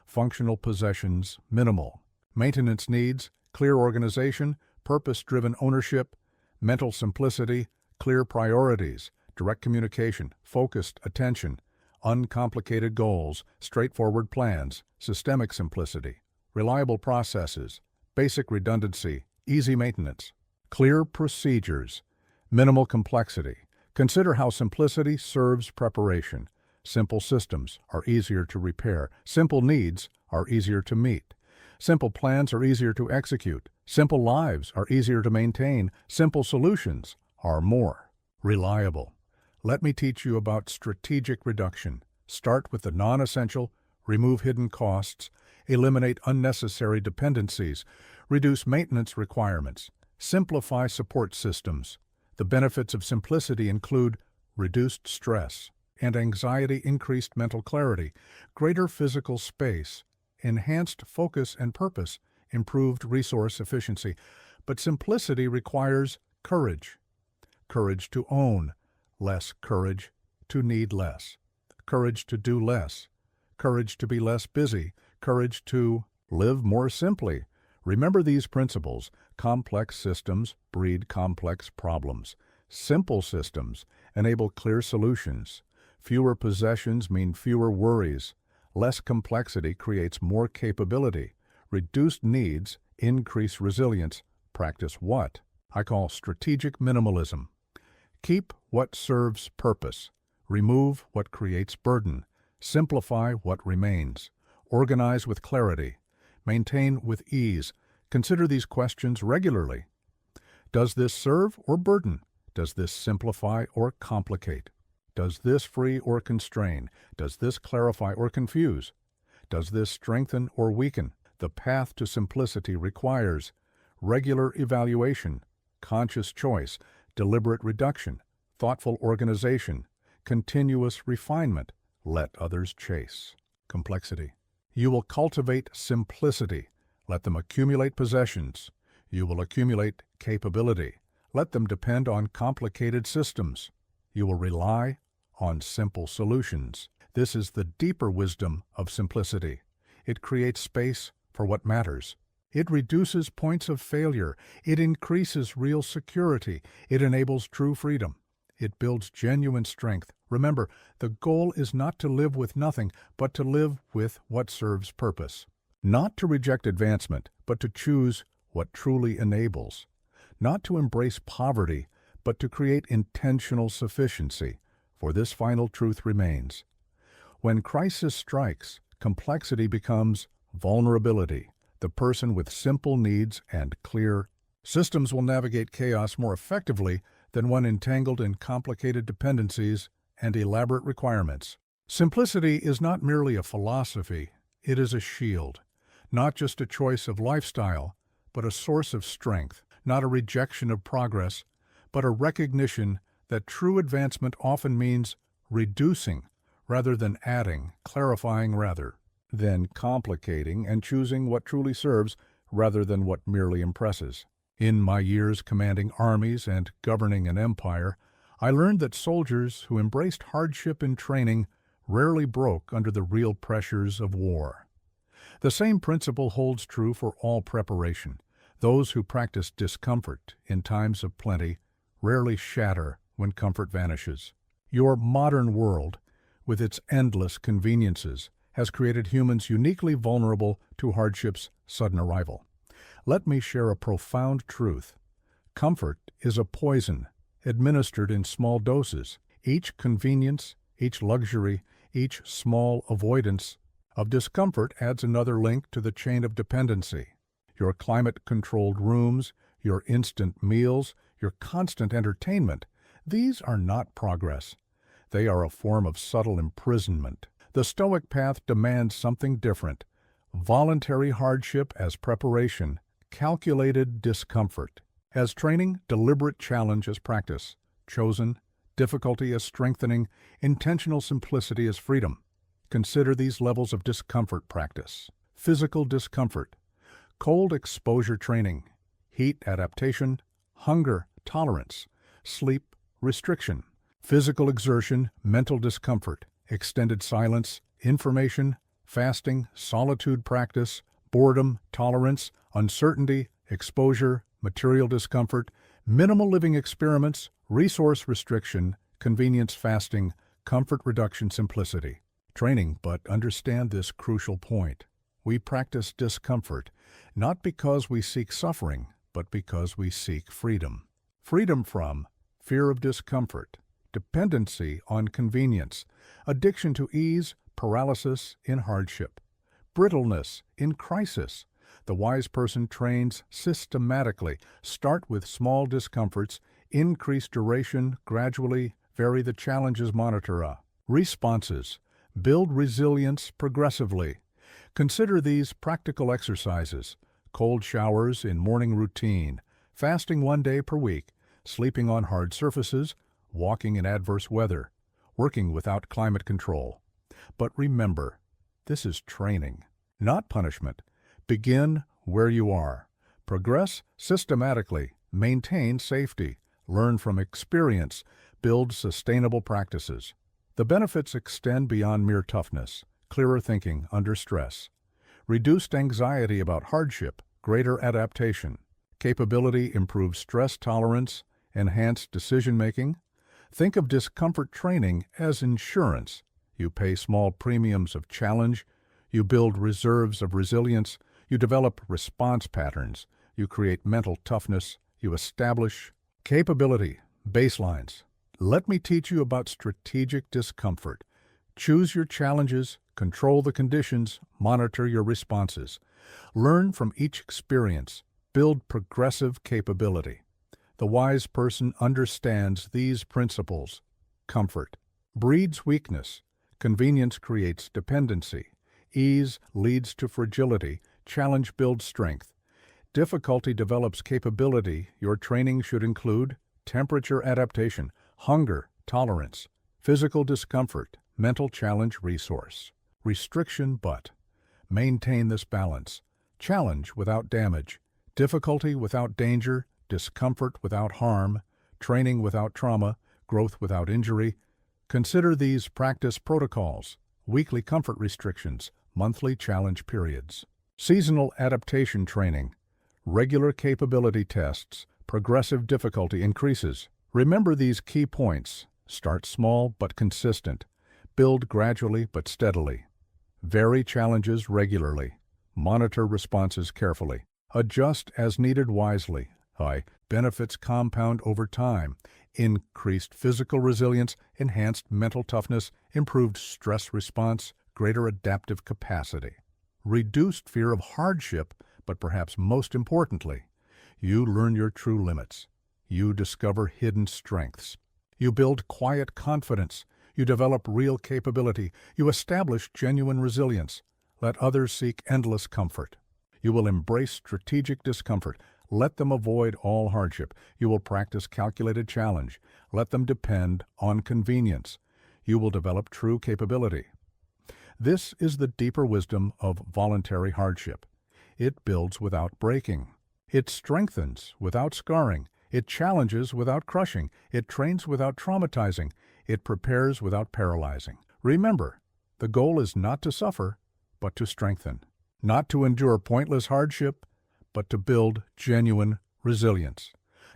Functional possessions, minimal. Maintenance needs, clear organization, purpose-driven ownership. Mental simplicity, clear priorities, direct communication, focused attention, uncomplicated goals, straightforward plans, systemic simplicity, reliable processes, basic redundancy, easy maintenance. Clear procedures, minimal complexity. Consider how simplicity serves preparation. Simple systems are easier to repair. Simple needs are easier to meet. Simple plans are easier to execute. Simple lives are easier to maintain. Simple solutions are more reliable. Let me teach you about strategic reduction. Start with the non-essential, remove hidden costs, eliminate unnecessary dependencies, reduce maintenance requirements, simplify support systems. The benefits of simplicity include reduced stress and anxiety, increased mental clarity, greater physical space, enhanced focus and purpose, improved resource efficiency. But simplicity requires courage. Courage to own, less courage to need less. Courage to do less. Courage to be less busy. Courage to live more simply. Remember these principles. Complex systems breed complex problems. Simple systems enable clear solutions. Fewer possessions mean fewer worries. Less complexity creates more capability. Reduced needs increase resilience. Practice what I call strategic minimalism. Keep what serves purpose. Remove what creates burden. Simplify what remains. Organize with clarity. Maintain with ease. Consider these questions regularly. Does this serve or burden? Does this simplify or complicate? Does this free or constrain? Does this clarify or confuse? Does this strengthen or weaken? The path to simplicity requires regular evaluation, conscious choice, deliberate reduction, thoughtful organization, continuous refinement. Let others chase complexity. You will cultivate simplicity. Let them accumulate possessions. You will accumulate capability. Let them depend on complicated systems. You will rely on simple solutions. This is the deeper wisdom of simplicity. It creates space for what matters. It reduces points of failure. It increases real security. It enables true freedom. It builds genuine strength. Remember, the goal is not to live with nothing, but to live with what serves purpose. Not to reject advancement, but to choose what truly enables. Not to embrace poverty, but to create intentional sufficiency. For this final truth remains. When crisis strikes, complexity becomes vulnerability. The person with simple needs and clear systems will navigate chaos more effectively than one entangled in complicated dependencies and elaborate requirements. Simplicity is not merely a philosophy, it is a shield. Not just a choice of lifestyle, but a source of strength. Not a rejection of progress, but a recognition that true advancement often means reducing rather than adding, clarifying rather than complicating, and choosing what truly serves rather than what merely impresses. In my years commanding armies and governing an empire, I learned that soldiers who embraced hardship in training rarely broke under the real pressures of war. The same principle holds true for all preparation. Those who practice discomfort in times of plenty rarely shatter when comfort vanishes. Your modern world, with its endless conveniences, has created humans uniquely vulnerable to hardship's sudden arrival. Let me share a profound truth. Comfort is a poison, administered in small doses. Each convenience, each luxury, each small avoidance of discomfort adds another link to the chain of dependency. Your climate-controlled rooms, your instant meals, your constant entertainment, these are not progress. They are a form of subtle imprisonment. The Stoic path demands something different. Voluntary hardship as preparation, calculated discomfort as training, deliberate challenge as practice, chosen, difficulty as strengthening, intentional simplicity as freedom. Consider these levels of discomfort practice. Physical discomfort, cold exposure training, heat adaptation, hunger tolerance, sleep restriction. Physical exertion, mental discomfort, extended silence, information, fasting, solitude practice, boredom, tolerance, uncertainty, exposure, material discomfort, minimal living experiments, resource restriction, convenience fasting, comfort reduction simplicity. Training, but understand this crucial point. We practice discomfort, not because we seek suffering, but because we seek freedom. Freedom from fear of discomfort, dependency on convenience, addiction to ease, paralysis in hardship, brittleness in crisis. The wise person trains systematically. Start with small discomforts, increase duration, gradually vary the challenges, monitor responses, build resilience progressively. Consider these practical exercises: cold showers in morning routine, fasting 1 day per week, sleeping on hard surfaces, walking in adverse weather, working without climate control. But remember, this is training, not punishment. Begin where you are. Progress systematically. Maintain safety. Learn from experience. Build sustainable practices. The benefits extend beyond mere toughness, clearer thinking under stress, reduced anxiety about hardship, greater adaptation, capability improves stress tolerance, enhanced decision-making. Think of discomfort training as insurance. You pay small premiums of challenge, you build reserves of resilience, you develop response patterns, you create mental toughness, you establish capability, baselines. Let me teach you about strategic discomfort. Choose your challenges, control the conditions, monitor your responses. Learn from each experience, build progressive capability. The wise person understands these principles. Comfort breeds weakness. Convenience creates dependency. Ease leads to fragility. Challenge builds strength. Difficulty develops capability. Your training should include temperature adaptation, hunger tolerance, physical discomfort, mental challenge resource, restriction but. Maintain this balance. Challenge without damage, difficulty without danger, discomfort without harm, training without trauma, growth without injury. Consider these practice protocols: weekly comfort restrictions, monthly challenge periods, seasonal adaptation training, regular capability tests, progressive difficulty increases. Remember these key points. Start small but consistent. Build gradually but steadily. Vary challenges regularly. Monitor responses carefully. Adjust as needed wisely. Benefits compound over time. Increased physical resilience, enhanced mental toughness, improved stress response, greater adaptive capacity. Reduced fear of hardship, but perhaps most importantly, you learn your true limits. You discover hidden strengths. You build quiet confidence. You develop real capability. You establish genuine resilience. Let others seek endless comfort. You will embrace strategic discomfort. Let them avoid all hardship. You will practice calculated challenge. Let them depend on convenience. You will develop true capability. This is the deeper wisdom of voluntary hardship. It builds without breaking. It strengthens without scarring. It challenges without crushing. It trains without traumatizing. It prepares without paralyzing. Remember, the goal is not to suffer, but to strengthen. Not to endure pointless hardship, but to build genuine resilience.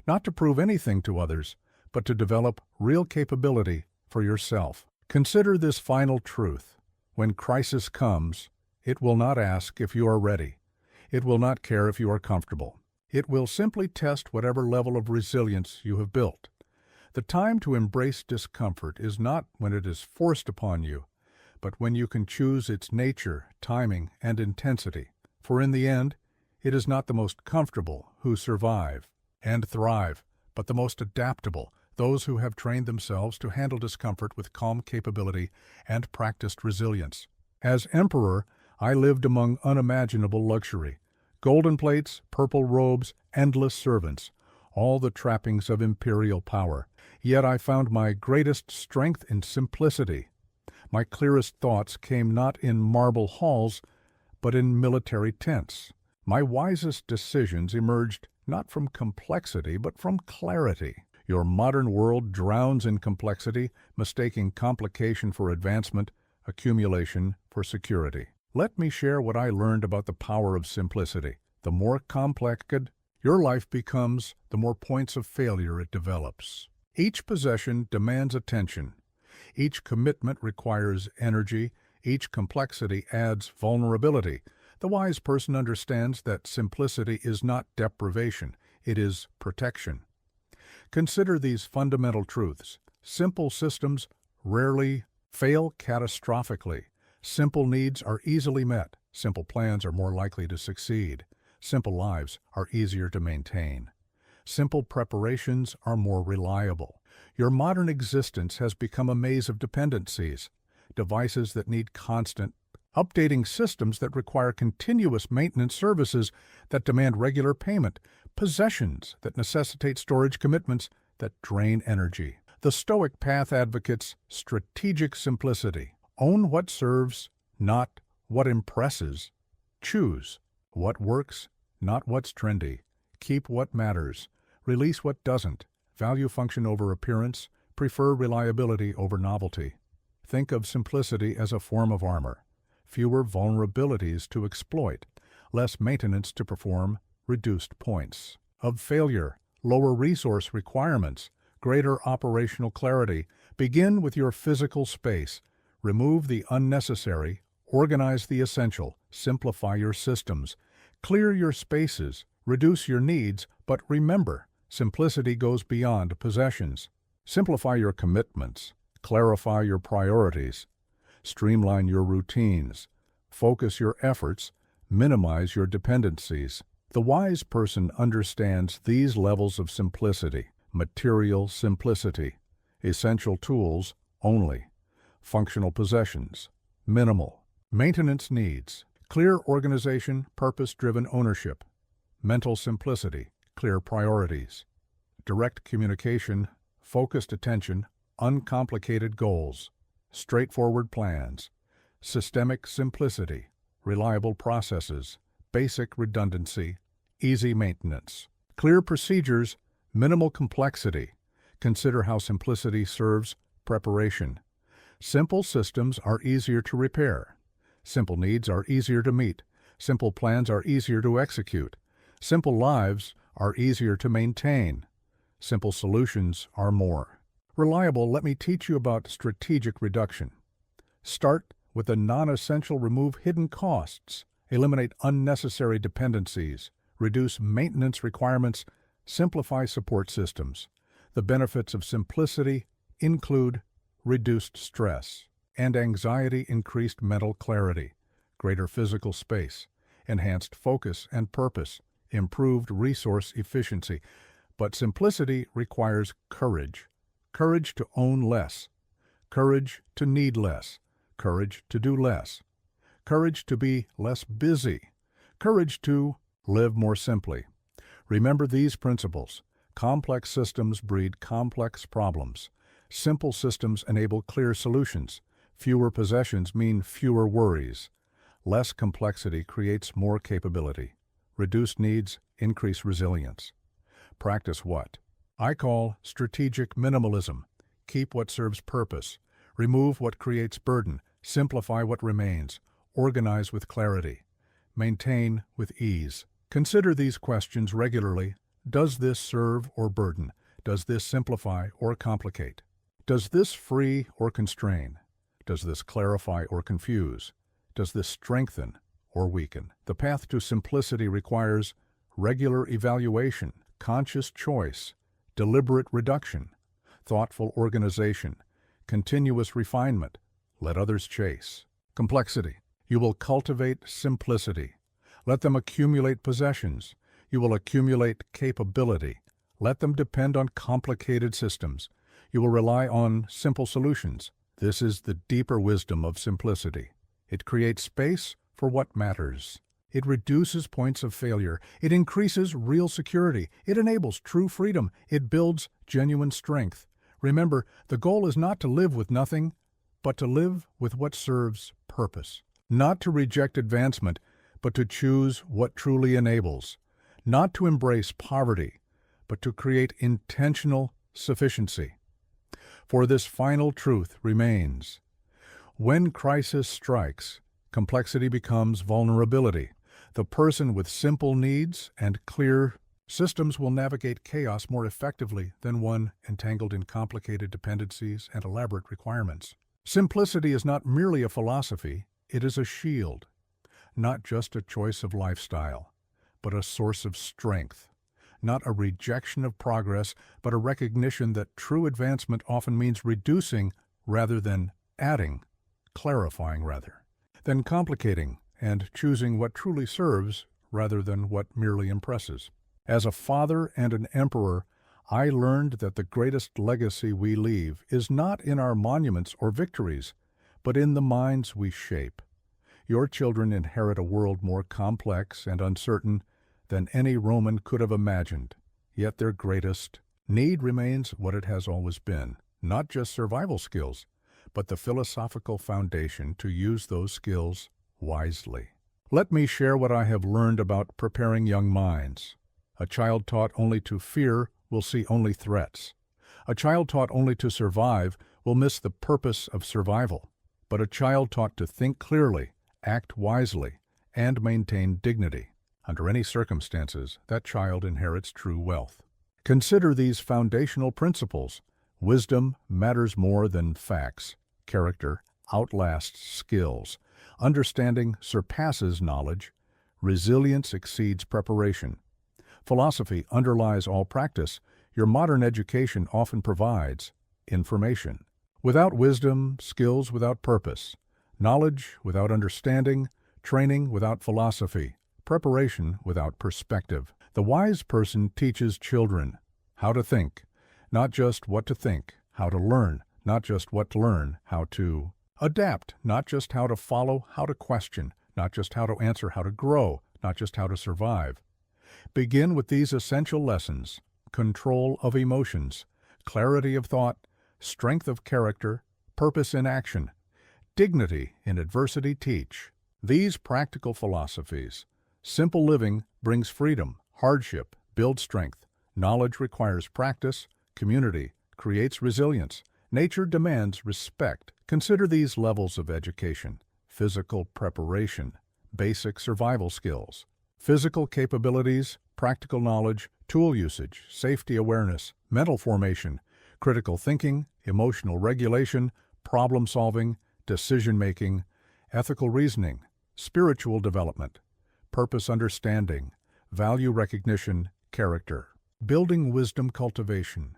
Not to prove anything to others, but to develop real capability for yourself. Consider this final truth. When crisis comes, it will not ask if you are ready. It will not care if you are comfortable. It will simply test whatever level of resilience you have built. The time to embrace discomfort is not when it is forced upon you, but when you can choose its nature, timing, and intensity. For in the end, it is not the most comfortable who survive and thrive, but the most adaptable, those who have trained themselves to handle discomfort with calm capability and practiced resilience. As emperor, I lived among unimaginable luxury. Golden plates, purple robes, endless servants, all the trappings of imperial power. Yet I found my greatest strength in simplicity. My clearest thoughts came not in marble halls, but in military tents. My wisest decisions emerged not from complexity, but from clarity. Your modern world drowns in complexity, mistaking complication for advancement, accumulation for security. Let me share what I learned about the power of simplicity. The more complex your life becomes, the more points of failure it develops. Each possession demands attention. Each commitment requires energy. Each complexity adds vulnerability. The wise person understands that simplicity is not deprivation, it is protection. Consider these fundamental truths. Simple systems rarely fail catastrophically. Simple needs are easily met. Simple plans are more likely to succeed. Simple lives are easier to maintain. Simple preparations are more reliable. Your modern existence has become a maze of dependencies, devices that need constant updating, systems that require continuous maintenance, services that demand regular payment, possessions that necessitate storage, commitments that drain energy. The Stoic path advocates strategic simplicity. Own what serves, not what impresses. Choose what works, not what's trendy. Keep what matters. Release what doesn't. Value function over appearance. Prefer reliability over novelty. Think of simplicity as a form of armor. Fewer vulnerabilities to exploit. Less maintenance to perform. Reduced points of failure. Lower resource requirements. Greater operational clarity. Begin with your physical space. Remove the unnecessary. Organize the essential. Simplify your systems. Clear your spaces. Reduce your needs, but remember, simplicity goes beyond possessions. Simplify your commitments. Clarify your priorities. Streamline your routines. Focus your efforts. Minimize your dependencies. The wise person understands these levels of simplicity. Material simplicity. Essential tools only. Functional possessions minimal. Maintenance needs. Clear organization, purpose-driven ownership. Mental simplicity. Clear priorities. Direct communication, focused attention, uncomplicated goals. Straightforward plans. Systemic simplicity. Reliable processes. Basic redundancy. Easy maintenance. Clear procedures, minimal complexity. Consider how simplicity serves preparation. Simple systems are easier to repair. Simple needs are easier to meet. Simple plans are easier to execute. Simple lives are easier to maintain. Simple solutions are more reliable. Let me teach you about strategic reduction. Start with the non-essential. Remove hidden costs. Eliminate unnecessary dependencies. Reduce maintenance requirements. Simplify support systems. The benefits of simplicity include reduced stress and anxiety, increased mental clarity, greater physical space, enhanced focus and purpose, improved resource efficiency. But simplicity requires courage. Courage to own less. Courage to need less. Courage to do less. Courage to be less busy. Courage to live more simply. Remember these principles. Complex systems breed complex problems. Simple systems enable clear solutions. Fewer possessions mean fewer worries. Less complexity creates more capability. Reduced needs increase resilience. Practice what I call strategic minimalism. Keep what serves purpose. Remove what creates burden. Simplify what remains. Organize with clarity. Maintain with ease. Consider these questions regularly. Does this serve or burden? Does this simplify or complicate? Does this free or constrain? Does this clarify or confuse? Does this strengthen or weaken? The path to simplicity requires regular evaluation, conscious choice, deliberate reduction, thoughtful organization, continuous refinement. Let others chase complexity. You will cultivate simplicity. Let them accumulate possessions. You will accumulate capability. Let them depend on complicated systems. You will rely on simple solutions. This is the deeper wisdom of simplicity. It creates space for what matters. It reduces points of failure. It increases real security. It enables true freedom. It builds genuine strength. Remember, the goal is not to live with nothing, but to live with what serves purpose. Not to reject advancement, but to choose what truly enables. Not to embrace poverty, but to create intentional sufficiency. For this final truth remains. When crisis strikes, complexity becomes vulnerability. The person with simple needs and clear systems will navigate chaos more effectively than one entangled in complicated dependencies and elaborate requirements. Simplicity is not merely a philosophy, it is a shield, not just a choice of lifestyle, but a source of strength. Not a rejection of progress, but a recognition that true advancement often means reducing rather than adding, clarifying rather than complicating, and choosing what truly serves rather than what merely impresses. As a father and an emperor, I learned that the greatest legacy we leave is not in our monuments or victories, but in the minds we shape. Your children inherit a world more complex and uncertain than any Roman could have imagined, yet their greatest need remains what it has always been, not just survival skills, but the philosophical foundation to use those skills wisely. Let me share what I have learned about preparing young minds. A child taught only to fear will see only threats. A child taught only to survive will miss the purpose of survival. But a child taught to think clearly, act wisely, and maintain dignity. Under any circumstances, that child inherits true wealth. Consider these foundational principles. Wisdom matters more than facts. Character outlasts skills. Understanding surpasses knowledge. Resilience exceeds preparation. Philosophy underlies all practice. Your modern education often provides information. Without wisdom, skills without purpose. Knowledge without understanding. Training without philosophy. Preparation without perspective. The wise person teaches children how to think, not just what to think, how to learn, not just what to learn, how to adapt, not just how to follow, how to question, not just how to answer, how to grow, not just how to survive. Begin with these essential lessons: control of emotions, clarity of thought, strength of character, purpose in action, dignity in adversity. Teach these practical philosophies. Simple living brings freedom, hardship builds strength, knowledge requires practice, community creates resilience, nature demands respect. Consider these levels of education: physical preparation, basic survival skills, physical capabilities, practical knowledge, tool usage, safety awareness, mental formation, critical thinking, emotional regulation, problem solving, decision making, ethical reasoning, spiritual development, purpose understanding, value recognition, character. Building wisdom cultivation,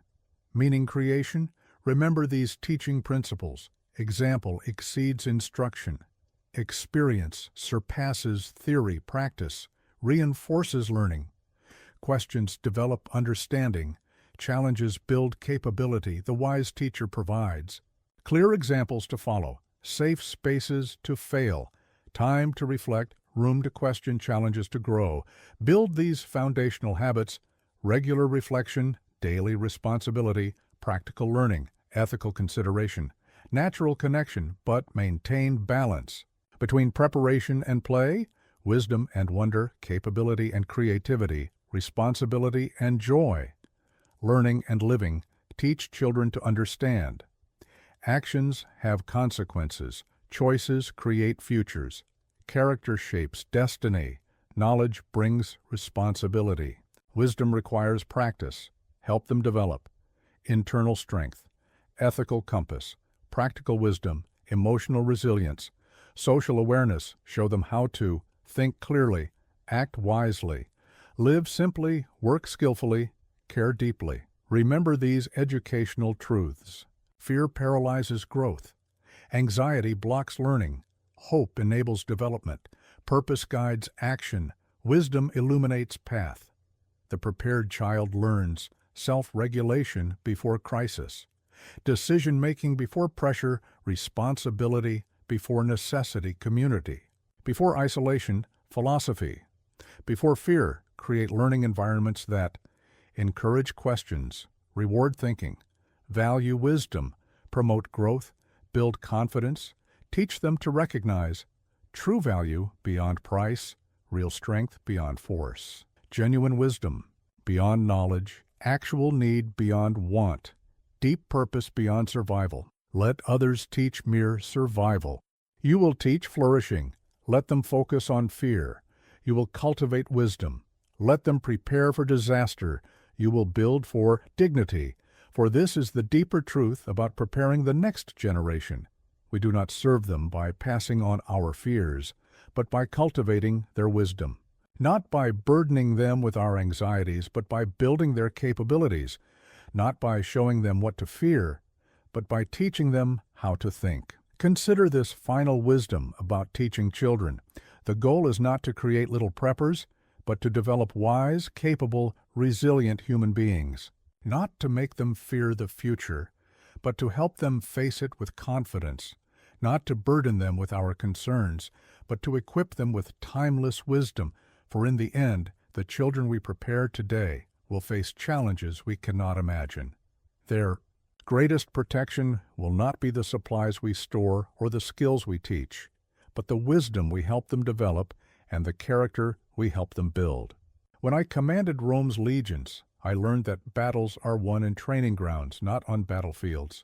meaning creation. Remember these teaching principles. Example exceeds instruction. Experience surpasses theory. Practice reinforces learning. Questions develop understanding. Challenges build capability. The wise teacher provides clear examples to follow, safe spaces to fail, time to reflect, room to question, challenges to grow. Build these foundational habits: regular reflection, daily responsibility, practical learning, ethical consideration, natural connection, but maintain balance between preparation and play, wisdom and wonder, capability and creativity, responsibility and joy. Learning and living. Teach children to understand. Actions have consequences. Choices create futures. Character shapes destiny. Knowledge brings responsibility. Wisdom requires practice. Help them develop. Internal strength, ethical compass, practical wisdom, emotional resilience, social awareness. Show them how to think clearly, act wisely, live simply, work skillfully, care deeply. Remember these educational truths. Fear paralyzes growth. Anxiety blocks learning. Hope enables development. Purpose guides action. Wisdom illuminates path. The prepared child learns self-regulation before crisis, decision-making before pressure, responsibility before necessity, community before isolation, philosophy before fear. Create learning environments that encourage questions, reward thinking, value wisdom, promote growth, build confidence, teach them to recognize true value beyond price, real strength beyond force, genuine wisdom beyond knowledge, actual need beyond want, deep purpose beyond survival. Let others teach mere survival. You will teach flourishing. Let them focus on fear. You will cultivate wisdom. Let them prepare for disaster. You will build for dignity. For this is the deeper truth about preparing the next generation. We do not serve them by passing on our fears, but by cultivating their wisdom. Not by burdening them with our anxieties, but by building their capabilities. Not by showing them what to fear, but by teaching them how to think. Consider this final wisdom about teaching children. The goal is not to create little preppers, but to develop wise, capable, resilient human beings. Not to make them fear the future, but to help them face it with confidence. Not to burden them with our concerns, but to equip them with timeless wisdom. For in the end, the children we prepare today will face challenges we cannot imagine. Their greatest protection will not be the supplies we store or the skills we teach, but the wisdom we help them develop and the character we help them build. When I commanded Rome's legions, I learned that battles are won in training grounds, not on battlefields.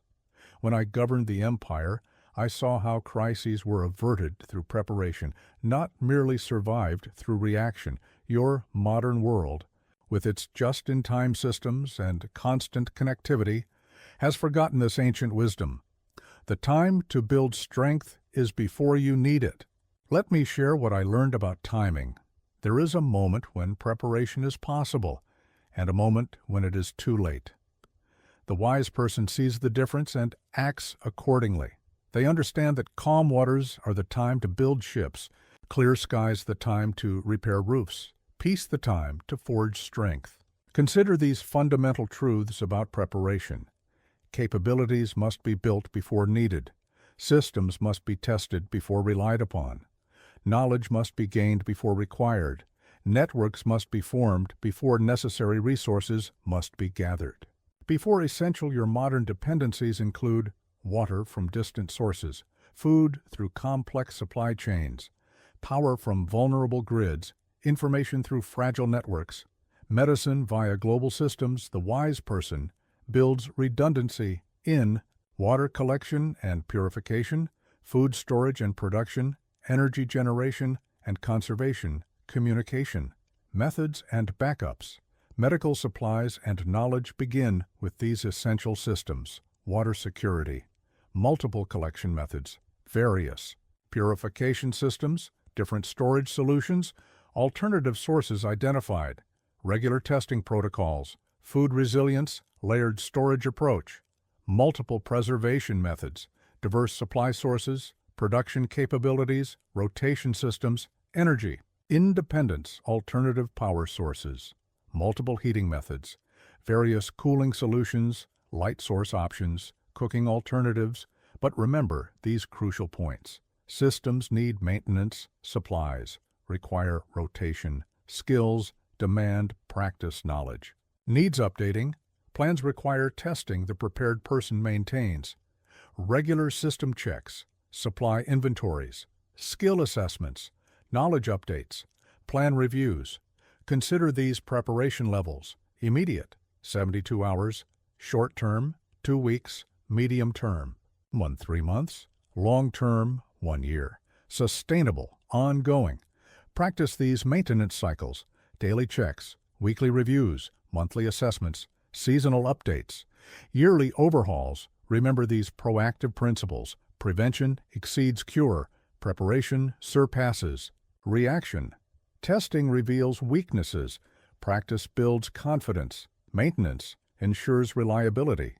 When I governed the empire, I saw how crises were averted through preparation, not merely survived through reaction. Your modern world, with its just-in-time systems and constant connectivity, has forgotten this ancient wisdom. The time to build strength is before you need it. Let me share what I learned about timing. There is a moment when preparation is possible, and a moment when it is too late. The wise person sees the difference and acts accordingly. They understand that calm waters are the time to build ships, clear skies the time to repair roofs, peace the time to forge strength. Consider these fundamental truths about preparation. Capabilities must be built before needed. Systems must be tested before relied upon. Knowledge must be gained before required. Networks must be formed before necessary resources must be gathered. Before essential, your modern dependencies include water from distant sources, food through complex supply chains, power from vulnerable grids, information through fragile networks, medicine via global systems. The wise person builds redundancy in water collection and purification, food storage and production, energy generation and conservation, communication, methods and backups. Medical supplies and knowledge begin with these essential systems. Water security, multiple collection methods, various purification systems, different storage solutions, alternative sources identified, regular testing protocols, food resilience, layered storage approach, multiple preservation methods, diverse supply sources, production capabilities, rotation systems, energy, independence, alternative power sources, multiple heating methods, various cooling solutions, light source options, cooking alternatives. But remember these crucial points. Systems need maintenance, supplies, require rotation, skills, demand, practice, knowledge. Needs updating. Plans require testing the prepared person maintains. Regular system checks, supply inventories, skill assessments, knowledge updates, plan reviews. Consider these preparation levels: immediate, 72 hours, short term, 2 weeks, medium term, 3 months, long term, 1 year, sustainable, ongoing. Practice these maintenance cycles: daily checks, weekly reviews, monthly assessments, seasonal updates, yearly overhauls. Remember these proactive principles: prevention exceeds cure, preparation surpasses reaction. Testing reveals weaknesses, practice builds confidence, maintenance ensures reliability.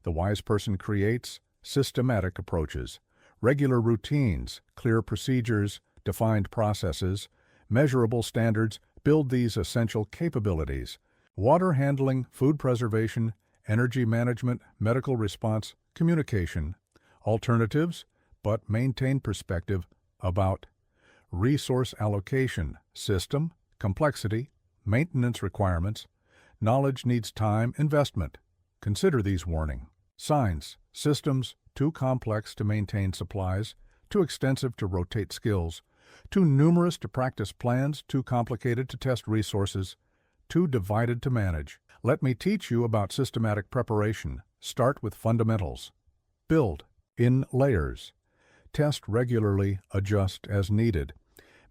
The wise person creates systematic approaches, regular routines, clear procedures, defined processes, measurable standards. Build these essential capabilities: water handling, food preservation, energy management, medical response, communication. Alternatives, but maintain perspective about resource allocation, system, complexity, maintenance requirements. Knowledge needs time, investment. Consider these warnings. Signs, systems too complex to maintain supplies, too extensive to rotate skills, too numerous to practice plans, too complicated to test resources, too divided to manage. Let me teach you about systematic preparation. Start with fundamentals. Build in layers. Test regularly, adjust as needed.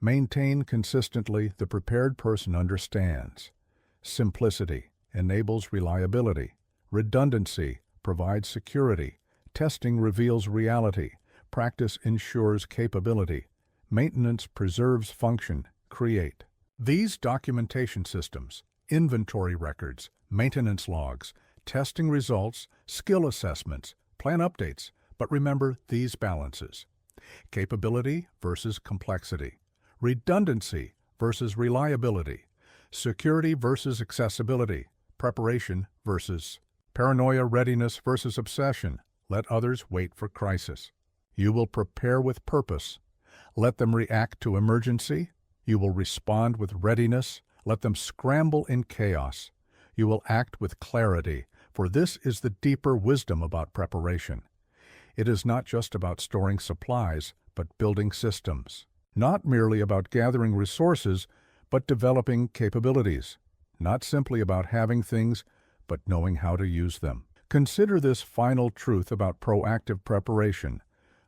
Maintain consistently. The prepared person understands. Simplicity enables reliability. Redundancy provides security. Testing reveals reality. Practice ensures capability. Maintenance preserves function. Create. These documentation systems, inventory records, maintenance logs, testing results, skill assessments, plan updates, but remember these balances. Capability versus complexity. Redundancy versus reliability. Security versus accessibility. Preparation versus paranoia, readiness versus obsession. Let others wait for crisis. You will prepare with purpose. Let them react to emergency. You will respond with readiness. Let them scramble in chaos. You will act with clarity, for this is the deeper wisdom about preparation. It is not just about storing supplies, but building systems. Not merely about gathering resources, but developing capabilities. Not simply about having things, but knowing how to use them. Consider this final truth about proactive preparation.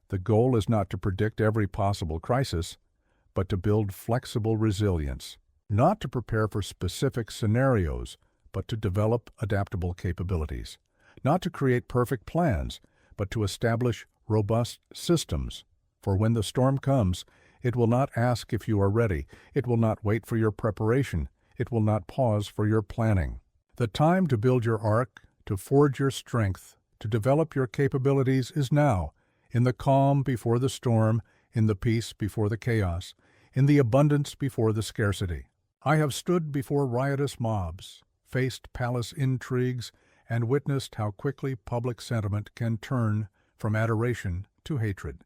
The goal is not to predict every possible crisis, but to build flexible resilience. Not to prepare for specific scenarios, but to develop adaptable capabilities. Not to create perfect plans, but to establish robust systems. For when the storm comes, it will not ask if you are ready. It will not wait for your preparation. It will not pause for your planning. The time to build your ark, to forge your strength, to develop your capabilities is now, in the calm before the storm, in the peace before the chaos, in the abundance before the scarcity. I have stood before riotous mobs, faced palace intrigues, and witnessed how quickly public sentiment can turn from adoration to hatred.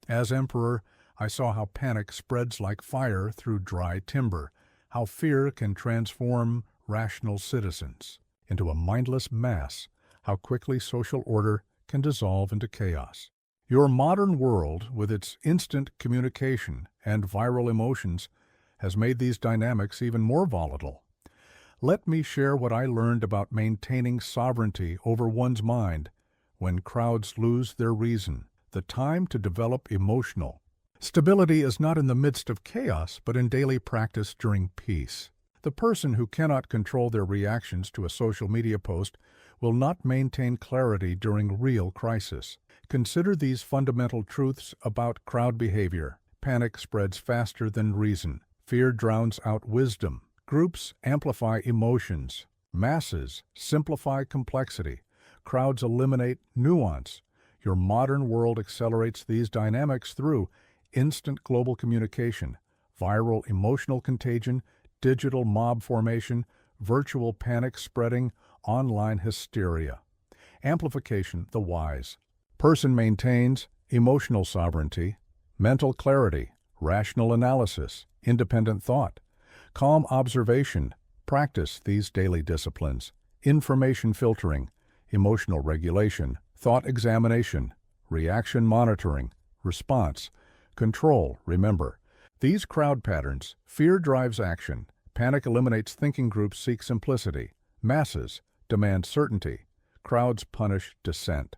As emperor, I saw how panic spreads like fire through dry timber, how fear can transform rational citizens into a mindless mass, how quickly social order can dissolve into chaos. Your modern world, with its instant communication and viral emotions, has made these dynamics even more volatile. Let me share what I learned about maintaining sovereignty over one's mind when crowds lose their reason. The time to develop emotional stability is not in the midst of chaos, but in daily practice during peace. The person who cannot control their reactions to a social media post will not maintain clarity during real crisis. Consider these fundamental truths about crowd behavior. Panic spreads faster than reason. Fear drowns out wisdom. Groups amplify emotions. Masses simplify complexity. Crowds eliminate nuance. Your modern world accelerates these dynamics through instant global communication, viral emotional contagion, digital mob formation, virtual panic spreading, online hysteria. Amplification, the wise. Person maintains emotional sovereignty, mental clarity, rational analysis, independent thought, calm observation. Practice these daily disciplines: information filtering, emotional regulation, thought examination, reaction monitoring, response, control. Remember, these crowd patterns: fear drives action, panic eliminates thinking, groups seek simplicity, masses demand certainty, crowds punish dissent.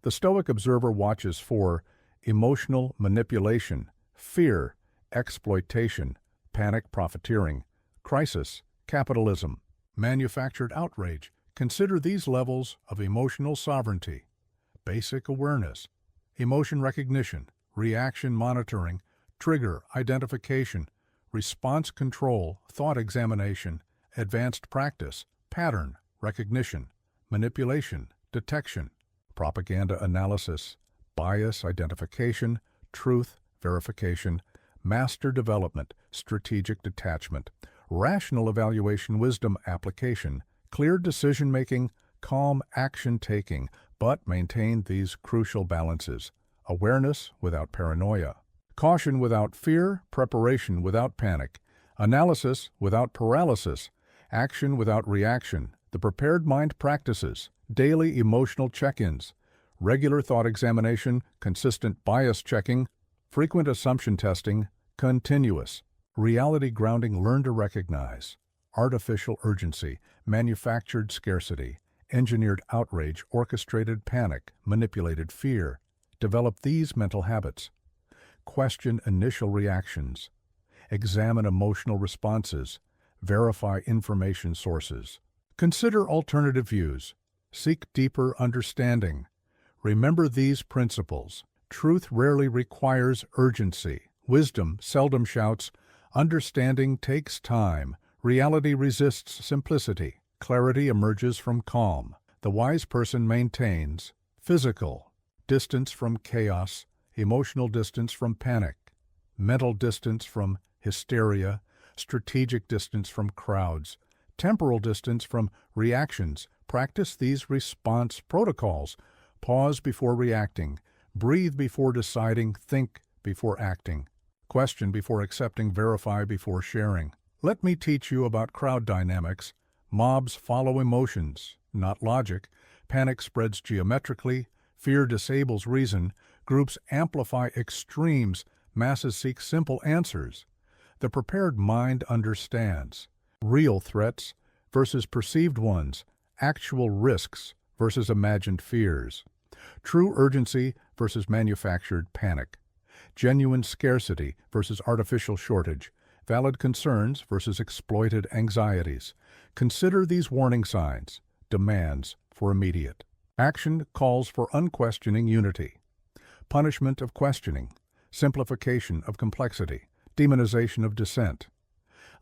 The Stoic observer watches for emotional manipulation, fear, exploitation, panic, profiteering, crisis, capitalism, manufactured outrage. Consider these levels of emotional sovereignty: basic awareness, emotion recognition, reaction monitoring, trigger identification, response control, thought examination, advanced practice, pattern recognition, manipulation detection, propaganda analysis, bias identification, truth verification, master development, strategic detachment, rational evaluation, wisdom application, clear decision-making, calm action-taking, but maintain these crucial balances: awareness without paranoia, caution without fear, preparation without panic, analysis without paralysis, action without reaction. The prepared mind practices, daily emotional check-ins, regular thought examination, consistent bias checking, frequent assumption testing, continuous reality grounding. Learn to recognize artificial urgency, manufactured scarcity, engineered outrage, orchestrated panic, manipulated fear. Develop these mental habits. Question initial reactions. Examine emotional responses. Verify information sources. Consider alternative views. Seek deeper understanding. Remember these principles. Truth rarely requires urgency. Wisdom seldom shouts. Understanding takes time. Reality resists simplicity. Clarity emerges from calm. The wise person maintains physical distance from chaos, emotional distance from panic, mental distance from hysteria, strategic distance from crowds, temporal distance from reactions. Practice these response protocols. Pause before reacting. Breathe before deciding. Think before acting. Question before accepting. Verify before sharing. Let me teach you about crowd dynamics. Mobs follow emotions, not logic. Panic spreads geometrically. Fear disables reason. Groups amplify extremes. Masses seek simple answers. The prepared mind understands real threats versus perceived ones, actual risks versus imagined fears, true urgency versus manufactured panic, genuine scarcity versus artificial shortage, valid concerns versus exploited anxieties. Consider these warning signs, demands for immediate action, calls for unquestioning unity, punishment of questioning, simplification of complexity, demonization of dissent.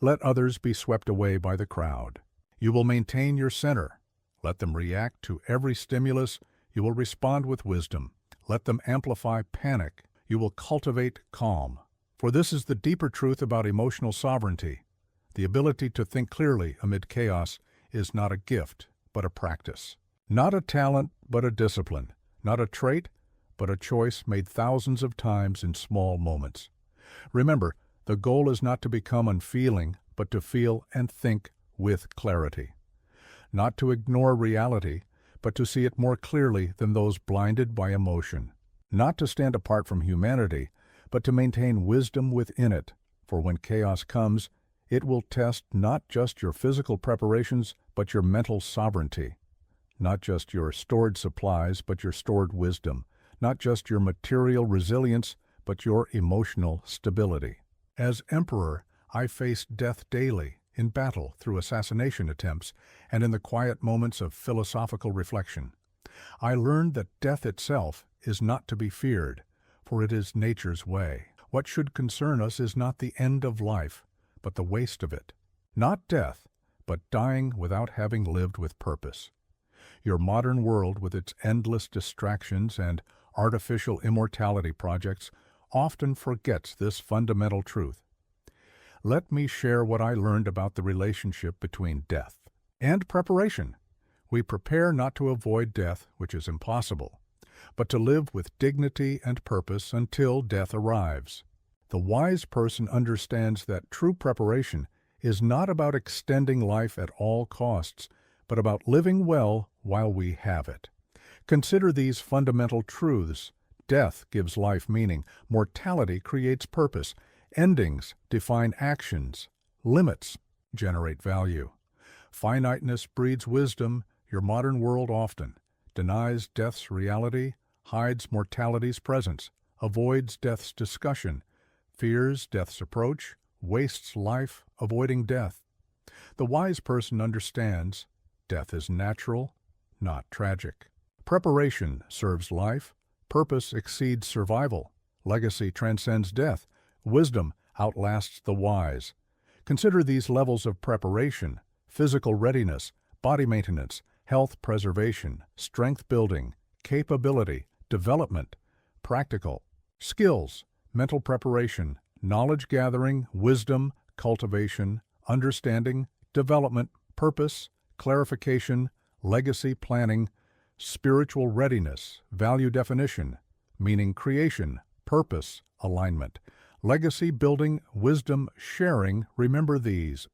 Let others be swept away by the crowd. You will maintain your center. Let them react to every stimulus. You will respond with wisdom. Let them amplify panic. You will cultivate calm. For this is the deeper truth about emotional sovereignty. The ability to think clearly amid chaos is not a gift, but a practice. Not a talent, but a discipline. Not a trait, but a choice made thousands of times in small moments. Remember, the goal is not to become unfeeling, but to feel and think with clarity. Not to ignore reality, but to see it more clearly than those blinded by emotion. Not to stand apart from humanity, but to maintain wisdom within it, for when chaos comes, it will test not just your physical preparations, but your mental sovereignty. Not just your stored supplies, but your stored wisdom. Not just your material resilience, but your emotional stability. As emperor, I faced death daily, in battle, through assassination attempts, and in the quiet moments of philosophical reflection. I learned that death itself is not to be feared, for it is nature's way. What should concern us is not the end of life, but the waste of it. Not death, but dying without having lived with purpose. Your modern world, with its endless distractions and artificial immortality projects, often forgets this fundamental truth. Let me share what I learned about the relationship between death and preparation. We prepare not to avoid death, which is impossible, but to live with dignity and purpose until death arrives. The wise person understands that true preparation is not about extending life at all costs, but about living well while we have it. Consider these fundamental truths. Death gives life meaning. Mortality creates purpose. Endings define actions. Limits generate value. Finiteness breeds wisdom. Your modern world often denies death's reality, hides mortality's presence, avoids death's discussion, fears death's approach, wastes life avoiding death. The wise person understands death is natural, not tragic. Preparation serves life. Purpose exceeds survival. Legacy transcends death. Wisdom outlasts the wise. Consider these levels of preparation: physical readiness, body maintenance, health preservation, strength building, capability, development, practical, skills, mental preparation, knowledge gathering, wisdom, cultivation, understanding, development, purpose, clarification, legacy planning, spiritual readiness, value definition, meaning creation, purpose, alignment, legacy building, wisdom sharing. Remember these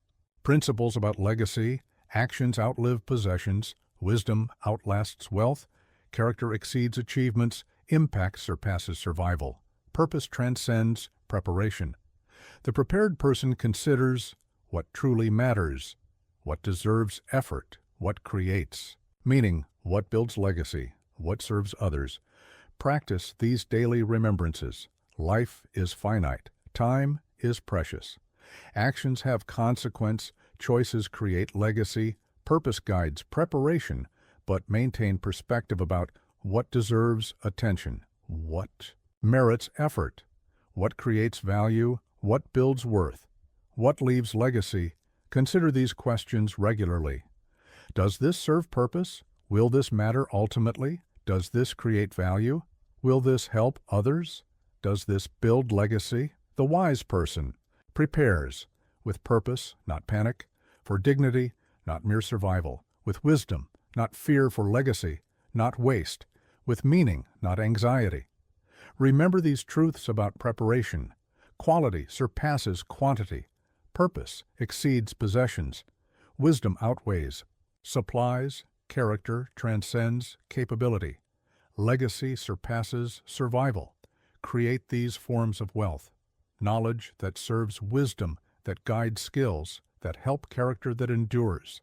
principles about legacy: Actions outlive possessions, wisdom outlasts wealth, character exceeds achievements, impact surpasses survival, purpose transcends preparation. The prepared person considers what truly matters, what deserves effort, what creates meaning, what builds legacy, what serves others. Practice these daily remembrances. Life is finite. Time is precious. Actions have consequence. Choices create legacy. Purpose guides preparation, but maintain perspective about what deserves attention, what merits effort, what creates value, what builds worth, what leaves legacy. Consider these questions regularly. Does this serve purpose? Will this matter ultimately? Does this create value? Will this help others? Does this build legacy? The wise person prepares with purpose, not panic, for dignity, not mere survival, with wisdom, not fear, for legacy, not waste, with meaning, not anxiety. Remember these truths about preparation. Quality surpasses quantity. Purpose exceeds possessions. Wisdom outweighs supplies. Character transcends capability. Legacy surpasses survival. Create these forms of wealth. Knowledge that serves wisdom, that guides skills, that help character that endures.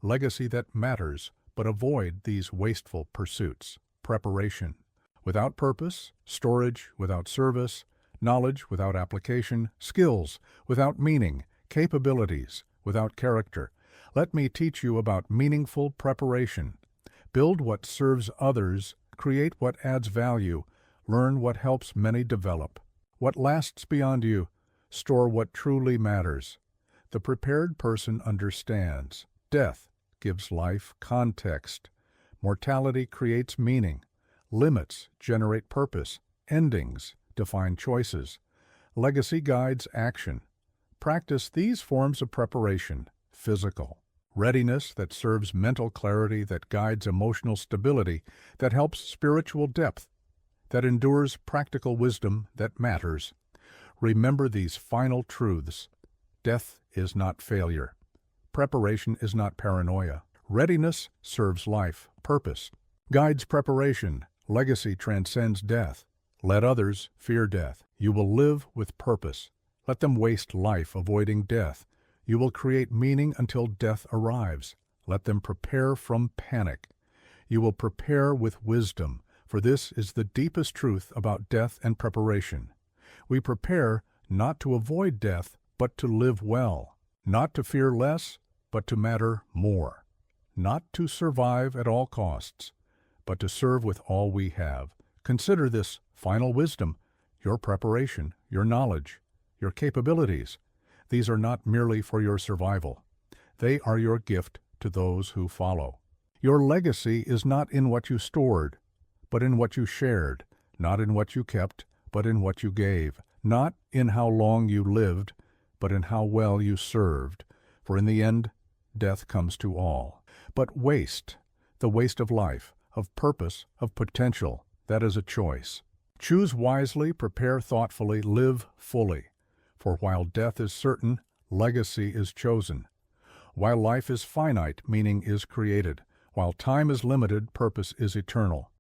Legacy that matters, but avoid these wasteful pursuits. Preparation. Without purpose, storage without service, knowledge without application, skills without meaning, capabilities without character. Let me teach you about meaningful preparation. Build what serves others, create what adds value, learn what helps many develop. What lasts beyond you, store what truly matters. The prepared person understands. Death gives life context. Mortality creates meaning. Limits generate purpose. Endings define choices. Legacy guides action. Practice these forms of preparation. Physical. Readiness that serves mental clarity, that guides emotional stability, that helps spiritual depth, that endures practical wisdom that matters. Remember these final truths. Death is not failure. Preparation is not paranoia. Readiness serves life, purpose, guides preparation. Legacy transcends death. Let others fear death. You will live with purpose. Let them waste life avoiding death. You will create meaning until death arrives. Let them prepare from panic. You will prepare with wisdom, for this is the deepest truth about death and preparation. We prepare not to avoid death, but to live well, not to fear less, but to matter more, not to survive at all costs, but to serve with all we have. Consider this final wisdom, your preparation, your knowledge, your capabilities. These are not merely for your survival. They are your gift to those who follow. Your legacy is not in what you stored, but in what you shared, not in what you kept, but in what you gave, not in how long you lived, but in how well you served. For in the end, death comes to all. But waste, the waste of life, of purpose, of potential, that is a choice. Choose wisely, prepare thoughtfully, live fully. For while death is certain, legacy is chosen. While life is finite, meaning is created. While time is limited, purpose is eternal.